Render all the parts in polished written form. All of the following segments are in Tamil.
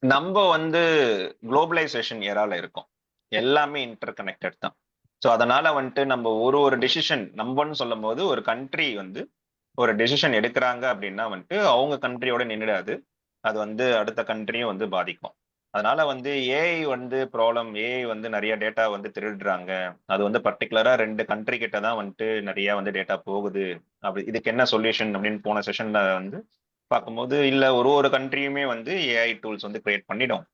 நம்ம வந்து குளோபலைசேஷன் ஏரால இருக்கோம். எல்லாமே இன்டர் கனெக்டட் தான். ஸோ அதனால வந்துட்டு நம்ம ஒரு ஒரு டிசிஷன் நம்பன்னு சொல்லும் போது ஒரு கண்ட்ரி வந்து ஒரு டெசிஷன் எடுக்கிறாங்க அப்படின்னா வந்துட்டு அவங்க கண்ட்ரியோட நின்றுடாது. அது வந்து அடுத்த கண்ட்ரியும் வந்து பாதிக்கும். அதனால வந்து ஏஐ வந்து ப்ராப்ளம். ஏஐ வந்து நிறைய டேட்டா வந்து திருடுறாங்க. அது வந்து பர்டிகுலரா 2 கண்ட்ரி கிட்ட தான் வந்துட்டு நிறைய வந்து டேட்டா போகுது. அப்படி இதுக்கு என்ன சொல்யூஷன் அப்படின்னு போன செஷன்ல வந்து பார்க்கும்போது இல்ல ஒரு ஒரு கண்ட்ரியுமே வந்து ஏஐ டூல்ஸ் வந்து கிரியேட் பண்ணிடும்.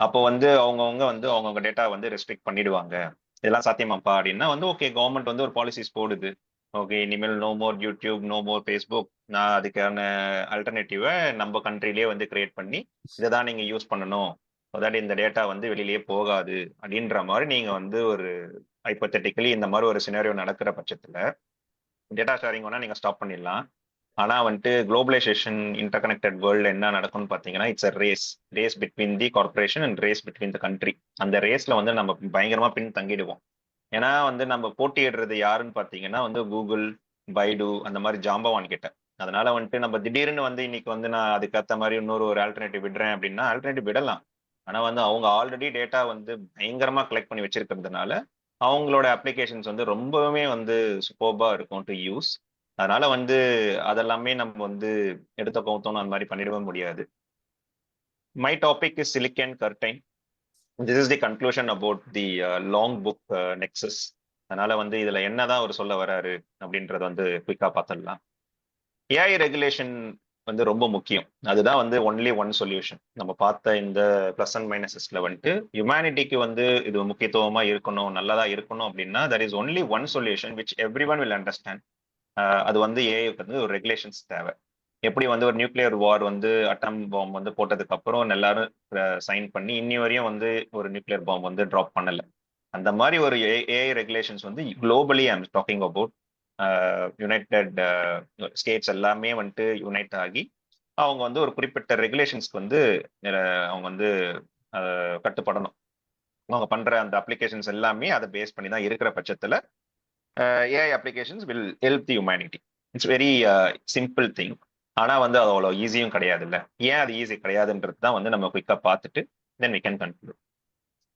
அப்போ வந்து அவங்கவுங்க வந்து அவங்கவுங்க டேட்டா வந்து ரெஸ்ட்ரிக்ட் பண்ணிடுவாங்க. இதெல்லாம் சாத்தியமாப்பா அப்படின்னா வந்து ஓகே கவர்மெண்ட் வந்து ஒரு பாலிசிஸ் போடுது. ஓகே இனிமேல் no more YouTube, no more Facebook. நான் அதுக்கான அல்டர்னேட்டிவை நம்ம கண்ட்ரிலேயே வந்து கிரியேட் பண்ணி இதை தான் நீங்க யூஸ் பண்ணணும். அதாவது இந்த டேட்டா வந்து வெளியிலேயே போகாது அப்படின்ற மாதிரி நீங்க வந்து ஒரு ஹைப்போதெட்டிக்கலி இந்த மாதிரி ஒரு சினாரியோ நடக்கிற பட்சத்துல டேட்டா ஷேரிங் வேணா நீங்க ஸ்டாப் பண்ணிடலாம். ஆனா வந்துட்டு குளோபலைசேஷன் இன்டர் கனெக்டட் வேர்ல்டு என்ன நடக்கும்னு பாத்தீங்கன்னா it's a race between the corporation and race between the country. அந்த ரேஸ்ல வந்து நம்ம பயங்கரமா பின் தங்கிடுவோம். ஏன்னா வந்து நம்ம போட்டியிடுறது யாருன்னு பாத்தீங்கன்னா வந்து கூகுள், பைடு அந்த மாதிரி ஜாம்பவான் கிட்ட. அதனால வந்துட்டு நம்ம திடீர்னு வந்து இன்னைக்கு வந்து நான் அதுக்கேற்ற மாதிரி இன்னொரு ஒரு ஆல்டர்னேட்டிவ் விடுறேன் அப்படின்னா ஆல்டர்னேட்டிவ் விடலாம். ஆனா வந்து அவங்க ஆல்ரெடி டேட்டா வந்து பயங்கரமா கலெக்ட் பண்ணி வச்சிருக்கிறதுனால அவங்களோட அப்ளிகேஷன்ஸ் வந்து ரொம்பவுமே வந்து சூப்பர்பா இருக்கும் டு யூஸ். அதனால வந்து அதெல்லாமே நம்ம வந்து எடுத்த கவுத்தோம் அந்த மாதிரி பண்ணிடவே முடியாது. My topic is silicon curtain. This is the conclusion about the long book nexus. அதனால வந்து இதுல என்னதான் அவர் சொல்ல வராரு அப்படின்றத வந்து குயிக்கா பார்த்துடலாம். ஏஐ ரெகுலேஷன் வந்து ரொம்ப முக்கியம். அதுதான் வந்து ஒன்லி ஒன் சொல்யூஷன். நம்ம பார்த்த இந்த பிளஸ் அண்ட் மைனஸஸ்ல வந்துட்டு ஹியூமனிட்டிக்கு வந்து இது முக்கியத்துவமா இருக்கணும், நல்லதா இருக்கணும் அப்படின்னா that is only one solution which every one will understand. அது வந்து ஏஐக்கு வந்து ஒரு ரெகுலேஷன்ஸ் தேவை. எப்படி வந்து ஒரு நியூக்ளியர் வார் வந்து அட்டம் பாம்பு வந்து போட்டதுக்கு அப்புறம் எல்லாரும் சைன் பண்ணி இன்னி வரையும் வந்து ஒரு நியூக்ளியர் பாம்பு வந்து ட்ராப் பண்ணல. அந்த மாதிரி ஒரு ஏஐ ரெகுலேஷன்ஸ் வந்து globally I am talking about United states எல்லாமே வந்துட்டு யுனைட் ஆகி அவங்க வந்து ஒரு குறிப்பிட்ட ரெகுலேஷன்ஸ்க்கு வந்து அவங்க வந்து கட்டுப்படணும். அவங்க பண்ற அந்த அப்ளிகேஷன்ஸ் எல்லாமே அதை பேஸ் பண்ணி தான் இருக்கிற பட்சத்துல AI applications will help the humanity. It's very simple thing. ஆனா வந்து அது அவ்வளோ ஈஸியும் கிடையாது. இல்ல ஏன் அது ஈஸி கிடையாதுன்றது தான் வந்து நம்ம குயிக்கா பார்த்துட்டு தென் வி கேன் கன்க்ளூட்.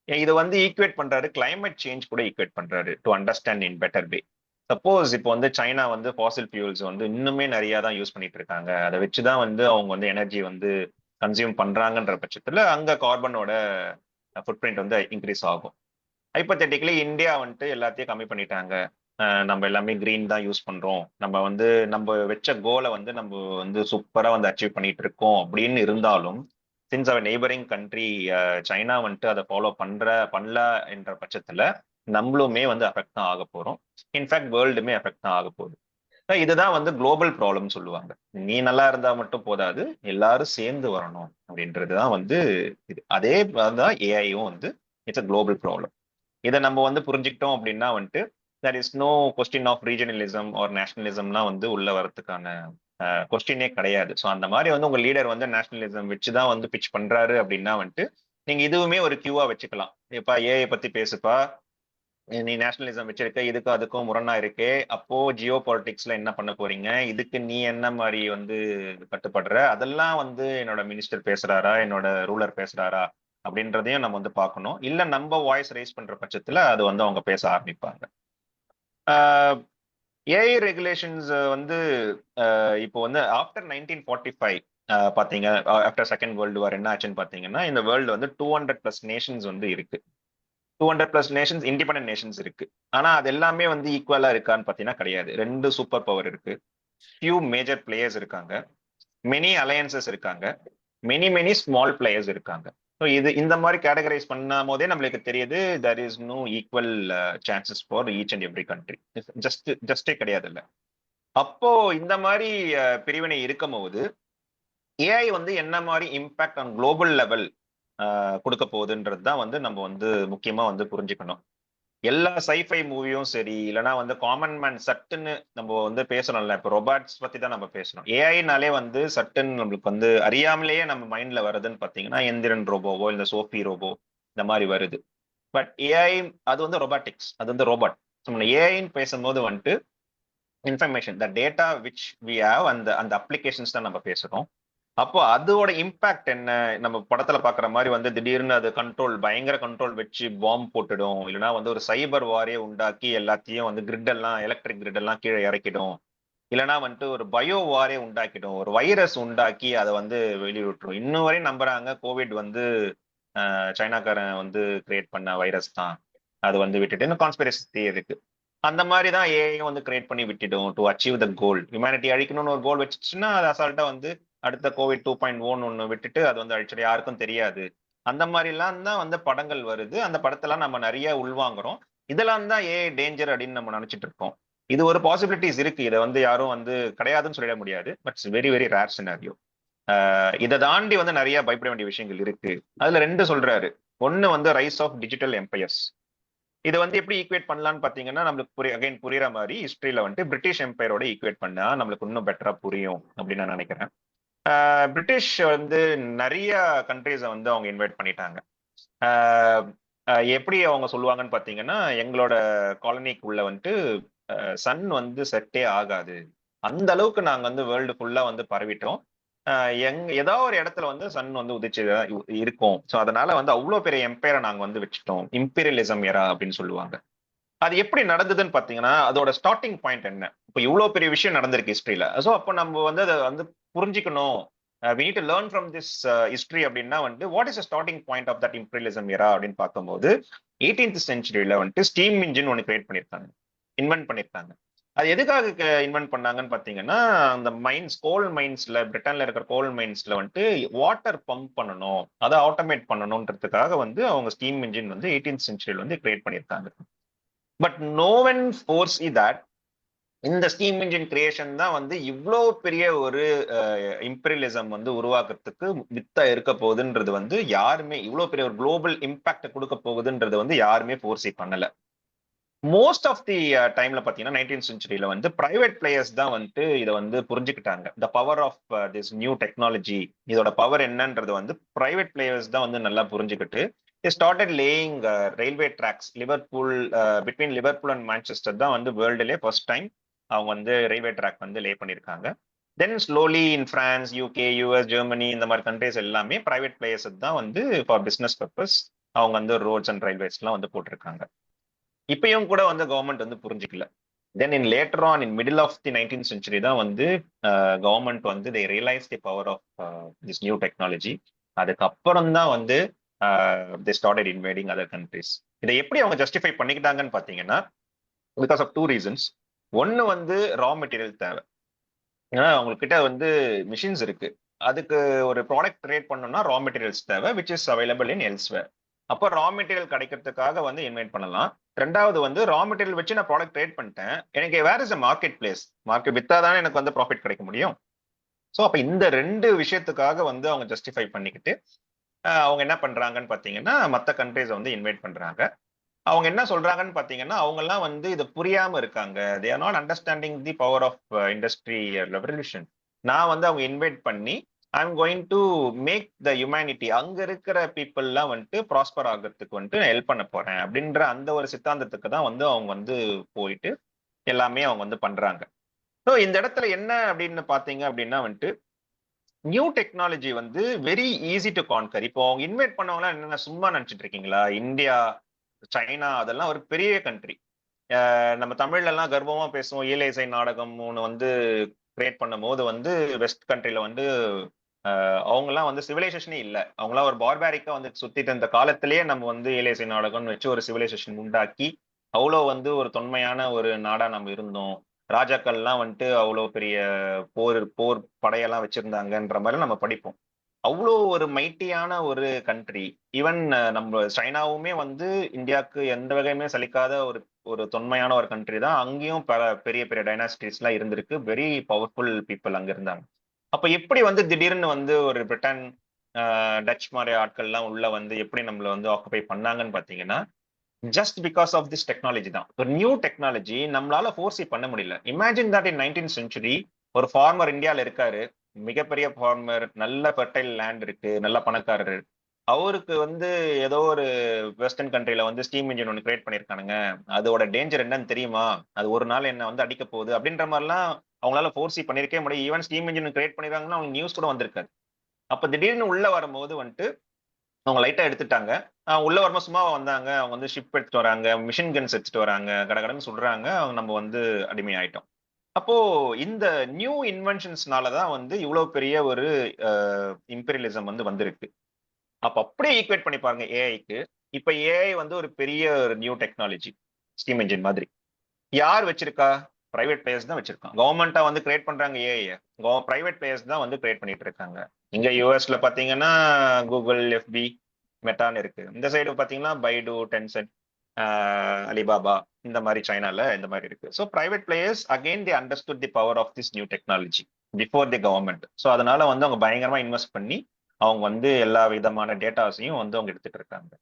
இது வந்து ஈக்குவேட் பண்றாரு, கிளைமேட் சேஞ்ச் கூட ஈக்குவேட் பண்றாரு to understand in better way. Suppose இப்போ வந்து சைனா வந்து ஃபாசில் ஃபியூல்ஸ் வந்து இன்னுமே நிறைய தான் யூஸ் பண்ணிட்டு இருக்காங்க. அதை வச்சுதான் வந்து அவங்க வந்து எனர்ஜி வந்து கன்சியூம் பண்றாங்கன்ற பட்சத்துல அங்க கார்பனோட ஃபுட் பிரிண்ட் வந்து இன்க்ரீஸ் ஆகும். ஹைப்போதெட்டிக்கலி இந்தியா வந்துட்டு எல்லாத்தையும் கம்மி பண்ணிட்டாங்க. நம்ம எல்லாமே கிரீன் தான் யூஸ் பண்றோம். நம்ம வந்து நம்ம வச்ச கோலை வந்து நம்ம வந்து சூப்பரா வந்து அச்சீவ் பண்ணிட்டு இருக்கோம் அப்படின்னு இருந்தாலும் சின்ஸ் அவர் நெய்பரிங் கண்ட்ரி சைனா வந்துட்டு அதை ஃபாலோ பண்ணல என்ற பட்சத்துல நம்மளுமே வந்து அஃபெக்ட் தான் ஆக போறோம். இன்ஃபேக்ட் வேர்ல்டுமே அஃபெக்ட் தான் ஆக போகுது. இதுதான் வந்து குளோபல் ப்ராப்ளம் சொல்லுவாங்க. நீ நல்லா இருந்தா மட்டும் போதாது, எல்லாரும் சேர்ந்து வரணும் அப்படின்றதுதான் வந்து இது. அதே தான் ஏஐயும் வந்து இட்ஸ் அ குளோபல் ப்ராப்ளம். இதை நம்ம வந்து புரிஞ்சுக்கிட்டோம் அப்படின்னா வந்துட்டு that is no question of regionalism or நேஷனலிசம்லாம் வந்து உள்ள வரதுக்கான கொஸ்டினே கிடையாது. ஸோ அந்த மாதிரி வந்து உங்க லீடர் வந்து நேஷனலிசம் வச்சுதான் வந்து பிச் பண்றாரு அப்படின்னா வந்துட்டு நீங்க இதுவுமே ஒரு கியூவா வச்சுக்கலாம். இப்ப ஏஐ பத்தி பேசுப்பா, நீ நேஷனலிசம் வச்சிருக்க, இதுக்கும் அதுக்கும் முரணா இருக்கே, அப்போ ஜியோ பாலிடிக்ஸ்ல என்ன பண்ண போறீங்க, இதுக்கு நீ என்ன மாதிரி வந்து கட்டுப்படுற, அதெல்லாம் வந்து என்னோட மினிஸ்டர் பேசுறாரா, என்னோட ரூலர் பேசுறாரா அப்படின்றதையும் நம்ம வந்து பார்க்கணும். இல்ல நம்ம வாய்ஸ் ரைஸ் பண்ற பட்சத்துல அது வந்து அவங்க பேச ஆரம்பிப்பாங்க. ஏஐ ரெகுலேஷன்ஸ் வந்து இப்போ வந்து ஆஃப்டர் 1945 பாத்தீங்க, ஆஃப்டர் செகண்ட் வேர்ல்டு வார் என்ன ஆச்சுன்னு பாத்தீங்கன்னா இந்த வேர்ல்டு வந்து 200+ நேஷன்ஸ் வந்து இருக்கு. 200+ நேஷன்ஸ் இண்டிபெண்டன்ட் நேஷன்ஸ் இருக்கு. ஆனா அது எல்லாமே வந்து ஈக்குவலா இருக்கான்னு பாத்தீங்கன்னா கிடையாது. 2 சூப்பர் பவர் இருக்கு, ஃபியூ மேஜர் பிளேயர்ஸ் இருக்காங்க, மெனி அலையன்சஸ் இருக்காங்க, மெனி மெனி ஸ்மால் பிளேயர்ஸ் இருக்காங்க. ஸோ இது இந்த மாதிரி கேட்டகரைஸ் பண்ணும் போதே நம்மளுக்கு தெரியுது there is no equal chances for each and every country. ஜஸ்டே கிடையாது இல்ல. அப்போ இந்த மாதிரி பிரிவினை இருக்கும் போது ஏஐ வந்து என்ன மாதிரி இம்பாக்ட் ஆன் குளோபல் லெவல் கொடுக்க போகுதுன்றது தான் வந்து நம்ம வந்து முக்கியமா வந்து புரிஞ்சுக்கணும். எல்லா சைஃபை மூவியும் சரி, இல்லைன்னா வந்து காமன் மேன் சட்டுன்னு நம்ம வந்து பேசுறோம்ல, இப்போ ரொபாட்ஸ் பத்தி தான் நம்ம பேசுறோம். ஏஐனாலே வந்து சட்டுன்னு நம்மளுக்கு வந்து அறியாமலேயே நம்ம மைண்ட்ல வருதுன்னு பாத்தீங்கன்னா எந்திரன் ரோபோவோ இந்த சோஃபி ரோபோ இந்த மாதிரி வருது. பட் ஏஐ அது வந்து ரொபாட்டிக்ஸ், அது வந்து ரோபாட். ஏஐன்னு பேசும்போது வந்துட்டு information the data which we have அந்த அந்த அப்ளிகேஷன்ஸ் தான் நம்ம பேசுறோம். அப்போ அதோட இம்பாக்ட் என்ன? நம்ம படத்துல பாக்குற மாதிரி வந்து திடீர்னு அது பயங்கர கண்ட்ரோல் வச்சு பாம்பு போட்டுடும், இல்லைன்னா வந்து ஒரு சைபர் வாரே உண்டாக்கி எல்லாத்தையும் வந்து கிரிட் எல்லாம், எலக்ட்ரிக் கிரிட் எல்லாம் கீழே இறக்கிடும், இல்லைன்னா வந்துட்டு ஒரு பயோ வாரே உண்டாக்கிடும், ஒரு வைரஸ் உண்டாக்கி அதை வந்து வெளியிட்டுரும். இன்னும் வரையும் நம்புறாங்க கோவிட் வந்து சைனாக்காரன் வந்து கிரியேட் பண்ண வைரஸ் தான், அது வந்து விட்டுட்டு இன்னும் கான்ஸ்பிரசி தியரி இருக்கு. அந்த மாதிரி தான் ஏஐ வந்து கிரியேட் பண்ணி விட்டுடும் to achieve the goal. Humanity அழிக்கணும்னு ஒரு கோல் வச்சுச்சுன்னா அது அசால்ட்டா வந்து அடுத்த கோவிட் 2.1 ஒன்று விட்டுட்டு அது வந்து அழிச்சிடும், யாருக்கும் தெரியாது. அந்த மாதிரிலாம் தான் வந்து படங்கள் வருது. அந்த படத்தெல்லாம் நம்ம நிறைய உள்வாங்குறோம். இதெல்லாம் தான் ஏஐ டேஞ்சர் அப்படின்னு நம்ம நினைச்சிட்டு இருக்கோம். இது ஒரு பாசிபிலிட்டிஸ் இருக்கு, இதை வந்து யாரும் வந்து கிடையாதுன்னு சொல்லிட முடியாது. But it's very very rare scenario. இதை தாண்டி வந்து நிறைய பயப்பட வேண்டிய விஷயங்கள் இருக்கு. அதுல ரெண்டு சொல்றாரு. ஒன்னு வந்து ரைஸ் ஆஃப் டிஜிட்டல் எம்பையர்ஸ். இதை வந்து எப்படி ஈக்குவேட் பண்ணலாம்னு பாத்தீங்கன்னா, நம்மளுக்கு அகைன் புரியுற மாதிரி ஹிஸ்டரியில வந்துட்டு பிரிட்டிஷ் எம்பையரோட ஈக்குவேட் பண்ணா நம்மளுக்கு இன்னும் பெட்டரா புரியும் அப்படின்னு நான் நினைக்கிறேன். பிரிட்டிஷ் வந்து நிறைய கண்ட்ரீஸை வந்து அவங்க இன்வைட் பண்ணிட்டாங்க. எப்படி அவங்க சொல்லுவாங்கன்னு பாத்தீங்கன்னா, எங்களோட காலனிக்குள்ள வந்துட்டு சன் வந்து செட்டே ஆகாது, அந்த அளவுக்கு நாங்க வந்து வேர்ல்டு ஃபுல்லா வந்து பரவிட்டோம். ஏதாவது ஒரு இடத்துல வந்து சன் வந்து உதிச்சு இருக்கும். ஸோ அதனால வந்து அவ்வளோ பெரிய எம்பையரை நாங்க வந்து வச்சுட்டோம், இம்பீரியலிசம் எரா அப்படின்னு சொல்லுவாங்க. அது எப்படி நடந்ததுன்னு பாத்தீங்கன்னா, அதோட ஸ்டார்டிங் பாயிண்ட் என்ன? இப்ப இவ்வளவு பெரிய விஷயம் நடந்திருக்கு ஹிஸ்டரியில. சோ அப்ப நம்ம வந்து அதை வந்து புரிஞ்சுக்கணும். we need to learn from this history அப்படின்னா வந்து what is starting point of that imperialism era அப்படின்னு பார்க்கும்போது 18th செஞ்சுரியில வந்துட்டு ஸ்டீம் இன்ஜின் ஒன்று கிரியேட் பண்ணியிருக்காங்க, இன்வென்ட் பண்ணியிருக்காங்க. அது எதுக்காக இன்வென்ட் பண்ணாங்கன்னு பாத்தீங்கன்னா, அந்த மைன்ஸ், கோல் மைன்ஸ்ல, பிரிட்டன்ல இருக்கிற கோல் மைன்ஸ்ல வந்துட்டு வாட்டர் பம்ப் பண்ணணும், அதை ஆட்டோமேட் பண்ணணும்ன்றதுக்காக வந்து அவங்க ஸ்டீம் இன்ஜின் வந்து 18th செஞ்சுரியில வந்து கிரியேட் பண்ணியிருக்காங்க. பட் நோ ஒன் ஃபோர்ஸி தட் இந்த ஸ்டீம் இன்ஜின் கிரியேஷன் தான் வந்து இவ்வளோ பெரிய ஒரு இம்பீரியலிசம் வந்து உருவாக்குறதுக்கு வித்தா இருக்க போகுதுன்றது வந்து யாருமே, இவ்வளோ பெரிய ஒரு குளோபல் இம்பாக்ட் கொடுக்க போகுதுன்றது வந்து யாருமே ஃபோர்ஸி பண்ணல. மோஸ்ட் ஆஃப் தி டைம்ல பாத்தீங்கன்னா 19th செஞ்சுரியில வந்து பிரைவேட் பிளேயர்ஸ் தான் வந்து இதை வந்து புரிஞ்சுக்கிட்டாங்க. The power of this new technology, இதோட பவர் என்னன்றது வந்து பிரைவேட் பிளேயர்ஸ் தான் வந்து நல்லா புரிஞ்சுக்கிட்டு started laying railway tracks. Liverpool, between Liverpool and Manchester தான் வந்து வேர்ல்டுலேயே ஃபர்ஸ்ட் டைம் அவங்க வந்து ரயில்வே ட்ராக் வந்து லே பண்ணியிருக்காங்க. தென் ஸ்லோலி இன் பிரான்ஸ், யூகே, யூஎஸ், ஜெர்மனி இந்த மாதிரி கண்ட்ரிஸ் எல்லாமே பிரைவேட் பிளேயர்ஸ் தான் வந்து ஃபார் பிசினஸ் பர்பஸ் அவங்க வந்து ரோட்ஸ் அண்ட் ரயில்வேஸ்லாம் வந்து போட்டிருக்காங்க. இப்பயும் கூட வந்து கவர்மெண்ட் வந்து புரிஞ்சுக்கல. Then in later on in middle of the 19th century தான் வந்து கவர்மெண்ட் வந்து they realise the power of this new technology. அதுக்கப்புறம் தான் வந்து they started inviting other countries. இதை எப்படி அவங்க ஜஸ்டிஃபை பண்ணிக்கிட்டாங்கன்னு பாத்தீங்கன்னா, பிகாஸ் ஆஃப் டூ ரீசன்ஸ். ஒன்னு வந்து ரா மெட்டீரியல் தேவை. ஏன்னா அவங்கக்கிட்ட வந்து மிஷின்ஸ் இருக்கு, அதுக்கு ஒரு ப்ராடக்ட் கிரியேட் பண்ணணும்னா ரா மெட்டீரியல்ஸ் தேவை, which is available in elsewhere. அப்போ ரா மெட்டீரியல் கிடைக்கிறதுக்காக வந்து இன்வைட் பண்ணலாம். ரெண்டாவது வந்து ரா மெட்டீரியல் வச்சு நான் ப்ராடக்ட் கிரியேட் பண்ணிட்டேன், எனக்கு where is a market place, market வித்தா தானே எனக்கு வந்து ப்ராஃபிட் கிடைக்க முடியும். ஸோ அப்போ இந்த ரெண்டு விஷயத்துக்காக வந்து அவங்க ஜஸ்டிஃபை பண்ணிக்கிட்டு அவங்க என்ன பண்றாங்கன்னு பாத்தீங்கன்னா, மற்ற கண்ட்ரிஸ் வந்து இன்வைட் பண்றாங்க. அவங்க என்ன சொல்றாங்கன்னு பாத்தீங்கன்னா, அவங்க எல்லாம் வந்து இதை புரியாம இருக்காங்க, they are not understanding the power of industry revolution. நான் வந்து அவங்க இன்வைட் பண்ணி I am going to make the humanity, அங்க இருக்கிற பீப்புள் எல்லாம் வந்துட்டு ப்ராஸ்பர் ஆகிறதுக்கு வந்துட்டு ஹெல்ப் பண்ண போறேன் அப்படின்ற அந்த ஒரு சித்தாந்தத்துக்கு தான் வந்து அவங்க வந்து போயிட்டு எல்லாமே அவங்க வந்து பண்றாங்க. ஸோ இந்த இடத்துல என்ன அப்படின்னு பாத்தீங்க அப்படின்னா வந்துட்டு நியூ டெக்னாலஜி வந்து வெரி ஈஸி டு கான்கர். இப்போ அவங்க இன்வைட் பண்ணவங்களாம் என்ன சும்மா நினைச்சிட்டு இருக்கீங்களா? இந்தியா, சைனா அதெல்லாம் ஒரு பெரிய கண்ட்ரி. நம்ம தமிழ்ல எல்லாம் கர்வமா பேசுவோம், ஈலேசை நாடகம் ஒன்று வந்து கிரியேட் பண்ணும் போது வந்து வெஸ்ட் கண்ட்ரில வந்து அவங்கெல்லாம் வந்து சிவிலைசேஷனே இல்லை, அவங்களாம் ஒரு பார்பாரிக்கா வந்து சுத்திட்டு இருந்த காலத்திலேயே நம்ம வந்து ஈலேசை நாடகம்னு வச்சு ஒரு சிவிலைசேஷன் உண்டாக்கி அவ்வளோ வந்து ஒரு தொன்மையான ஒரு நாடா நம்ம இருந்தோம். ராஜாக்கள்லாம் வந்துட்டு அவ்வளோ பெரிய போர் போர் படையெல்லாம் வச்சிருந்தாங்கன்ற மாதிரி நம்ம படிப்போம். அவ்வளோ ஒரு மைட்டியான ஒரு கண்ட்ரி. ஈவன் நம்ம சைனாவுமே வந்து இந்தியாவுக்கு எந்த வகையுமே சலிக்காத ஒரு ஒரு தொன்மையான ஒரு கண்ட்ரி தான். அங்கேயும் பல பெரிய பெரிய டைனாஸ்டிஸ் எல்லாம் இருந்திருக்கு, வெரி பவர்ஃபுல் பீப்புள் அங்க இருந்தாங்க. அப்ப எப்படி வந்து திடீர்னு வந்து ஒரு பிரிட்டன், டச் மாதிரி ஆட்கள் எல்லாம் உள்ள வந்து எப்படி நம்மள வந்து ஆக்குபை பண்ணாங்கன்னு பாத்தீங்கன்னா, just because of this technology தான். ஒரு நியூ டெக்னாலஜி நம்மளால ஃபோர்ஸி பண்ண முடியல. Imagine that in 19th century ஒரு ஃபார்மர் இந்தியால இருக்காரு, மிகப்பெரிய ஃபார்மர், நல்ல ஃபெர்டைல் லேண்ட் இருக்கு, நல்ல பணக்காரரு. அவருக்கு வந்து ஏதோ ஒரு வெஸ்டர்ன் கண்ட்ரில வந்து ஸ்டீம் இன்ஜின் ஒன்று கிரியேட் பண்ணிருக்கானுங்க, அதோட டேஞ்சர் என்னன்னு தெரியுமா, அது ஒரு நாள் என்ன வந்து அடிக்க போகுது அப்படின்ற மாதிரிலாம் அவங்களால ஃபோர்ஸி பண்ணிருக்கே முடியும். ஈவன் ஸ்டீம் இன்ஜின் கிரியேட் பண்ணிருக்காங்கன்னா அவங்க நியூஸ் கூட வந்திருக்காது. அப்ப திடீர்னு உள்ள வரும்போது வந்துட்டு அவங்க லைட்டா எடுத்துட்டாங்க. உள்ள வரும்போது சும்மாவா வந்தாங்க. அவங்க வந்து ஷிப் எடுத்துட்டு வராங்க, மிஷின் கன்ஸ் எடுத்துட்டு வராங்க, கடகடன்னு சுடுறாங்க. அவங்க நம்ம வந்து அடிமை ஆயிட்டோம். அப்போ இந்த நியூ இன்வென்ஷன்ஸ்னால தான் வந்து இவ்வளவு பெரிய ஒரு அ இம்பீரியலிசம் வந்து வந்திருக்கு. அப்ப அப்படியே ஈக்குவேட் பண்ணி பாருங்க ஏஐக்கு. இப்ப ஏஐ வந்து ஒரு பெரிய ஒரு நியூ டெக்னாலஜி. ஸ்டீம் என்ஜின் மாதிரி. யார் வச்சிருக்கா? பிரைவேட் பிளேயர்ஸ் தான் வச்சிருக்கான். கவர்ன்மெண்ட்டா வந்து கிரியேட் பண்றாங்க ஏஐ. பிரைவேட் பிளேயர்ஸ் தான் வந்து கிரியேட் பண்ணிட்டு இருக்காங்க. இங்க யுஎஸ்ல பாத்தீங்கன்னா கூகுள், எஃப்பி, மெட்டான்னு இருக்கு. இந்த சைடு பாத்தீங்கன்னா பைடு, டென்சென்ட், அலிபாபா இந்த மாதிரி சைனால இந்த மாதிரி இருக்கு. So private players again the understood the power of this new technology before the government. ஸோ அதனால வந்து அவங்க பயங்கரமா இன்வெஸ்ட் பண்ணி அவங்க வந்து எல்லா விதமான டேட்டாஸையும் வந்து அவங்க எடுத்துட்டு இருக்காங்க.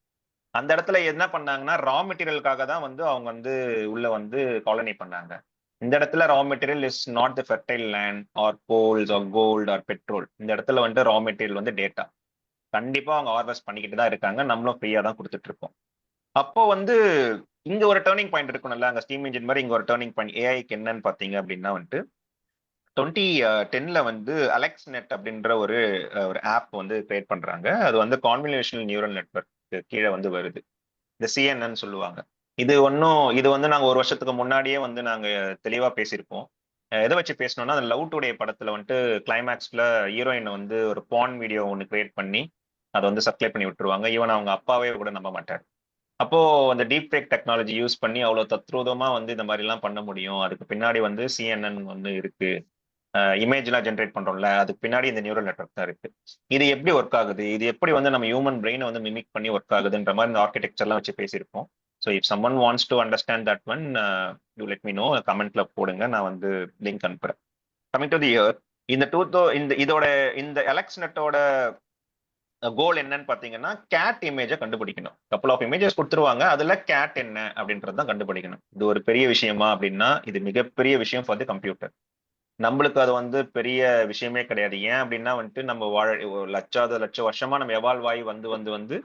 அந்த இடத்துல என்ன பண்ணாங்கன்னா ரா மெட்டீரியலுக்காக தான் வந்து அவங்க வந்து உள்ள வந்து காலனி பண்ணாங்க. இந்த இடத்துல raw material is not the fertile land or coals or gold or petrol. இந்த இடத்துல வந்து ரா மெட்டீரியல் வந்து டேட்டா. கண்டிப்பா அவங்க ஹார்வெஸ்ட் பண்ணிக்கிட்டு தான் இருக்காங்க. நம்மளும் ஃப்ரீயா தான் கொடுத்துட்டு இருக்கோம். அப்போ வந்து இங்க ஒரு டேர்னிங் பாயிண்ட் இருக்கணும்ல. அங்க ஸ்டீம் இன்ஜின் மாதிரி இங்க ஒரு டேர்னிங் பாயிண்ட் ஏஐக்கு என்னன்னு பாத்தீங்க அப்படின்னா வந்துட்டு 2010ல வந்து அலெக்ஸ் நெட் அப்படின்ற ஒரு ஒரு ஆப் வந்து கிரியேட் பண்றாங்க. அது வந்து கான்வல்யூஷனல் நியூரல் நெட்வொர்க் கீழே வந்து வருது. இந்த சிஎன்என் சொல்லுவாங்க. இது வந்து நாங்க ஒரு வருஷத்துக்கு முன்னாடியே வந்து நாங்க தெளிவா பேசியிருப்போம். எதை வச்சு பேசணும்னா அந்த லவ் டுடே படத்துல வந்துட்டு கிளைமேக்ஸ்ல ஹீரோயின் வந்து ஒரு பான் வீடியோ ஒன்று கிரியேட் பண்ணி அதை வந்து சப்ளை பண்ணி விட்டுருவாங்க. ஈவன் அவங்க அப்பாவே கூட நம்ப மாட்டார். அப்போ அந்த டீப் ஃபேக் டெக்னாலஜி யூஸ் பண்ணி அவ்வளவு தத்ரூதமா வந்து இந்த மாதிரி எல்லாம் பண்ண முடியும். அதுக்கு பின்னாடி வந்து சிஎன்என் வந்து இருக்கு. இமேஜ் எல்லாம் ஜென்ரேட் பண்றோம்ல, அதுக்கு பின்னாடி இந்த நியூரல் நெட்வொர்க் தான் இருக்கு. இது எப்படி ஒர்க் ஆகுது, இது எப்படி வந்து நம்ம ஹியூமன் பிரெயினை வந்து மிமிக் பண்ணி ஒர்க் ஆகுதுன்ற மாதிரி இந்த ஆர்கிடெக்சர்லாம் வச்சு பேசியிருப்போம். So if someone wants to understand that one, you let me know, கமெண்ட்ல போடுங்க, நான் வந்து லிங்க் அனுப்புறேன். கமிங் டு தி இயர், இந்த இதோட இந்த எலக்ஸ்நெட்டோட கோல் என்னன்னு பாத்தீங்கன்னா கேட் இமேஜை கண்டுபிடிக்கணும். கப்பல் ஆஃப் இமேஜஸ் கொடுத்துருவாங்க, அதுல கேட் என்ன அப்படின்றது தான் கண்டுபிடிக்கணும். இது ஒரு பெரிய விஷயமா அப்படின்னா இது மிகப்பெரிய விஷயம் ஃபார் தி கம்ப்யூட்டர். நம்மளுக்கு அது வந்து பெரிய விஷயமே கிடையாது. ஏன் அப்படின்னா வந்துட்டு நம்ம ஒரு லட்சம் வருஷமா நம்ம எவால்வ் ஆகி வந்து வந்து வந்து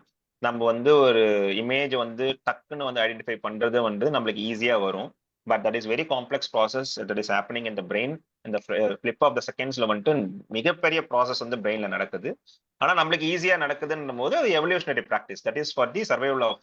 நம்ம வந்து ஒரு இமேஜ் வந்து டக்குன்னு வந்து ஐடென்டிஃபை பண்றது வந்து நம்மளுக்கு ஈஸியா வரும். But that is very complex process that is happening in the brain. இந்த ஃபிளிப் ஆஃப் த செகண்ட்ஸ்ல வந்துட்டு மிகப்பெரிய ப்ராசஸ் வந்து பிரெயின்ல நடக்குது. ஆனா நம்மளுக்கு ஈஸியா நடக்குதுன்னும் போது அது evolutionary practice. That is for the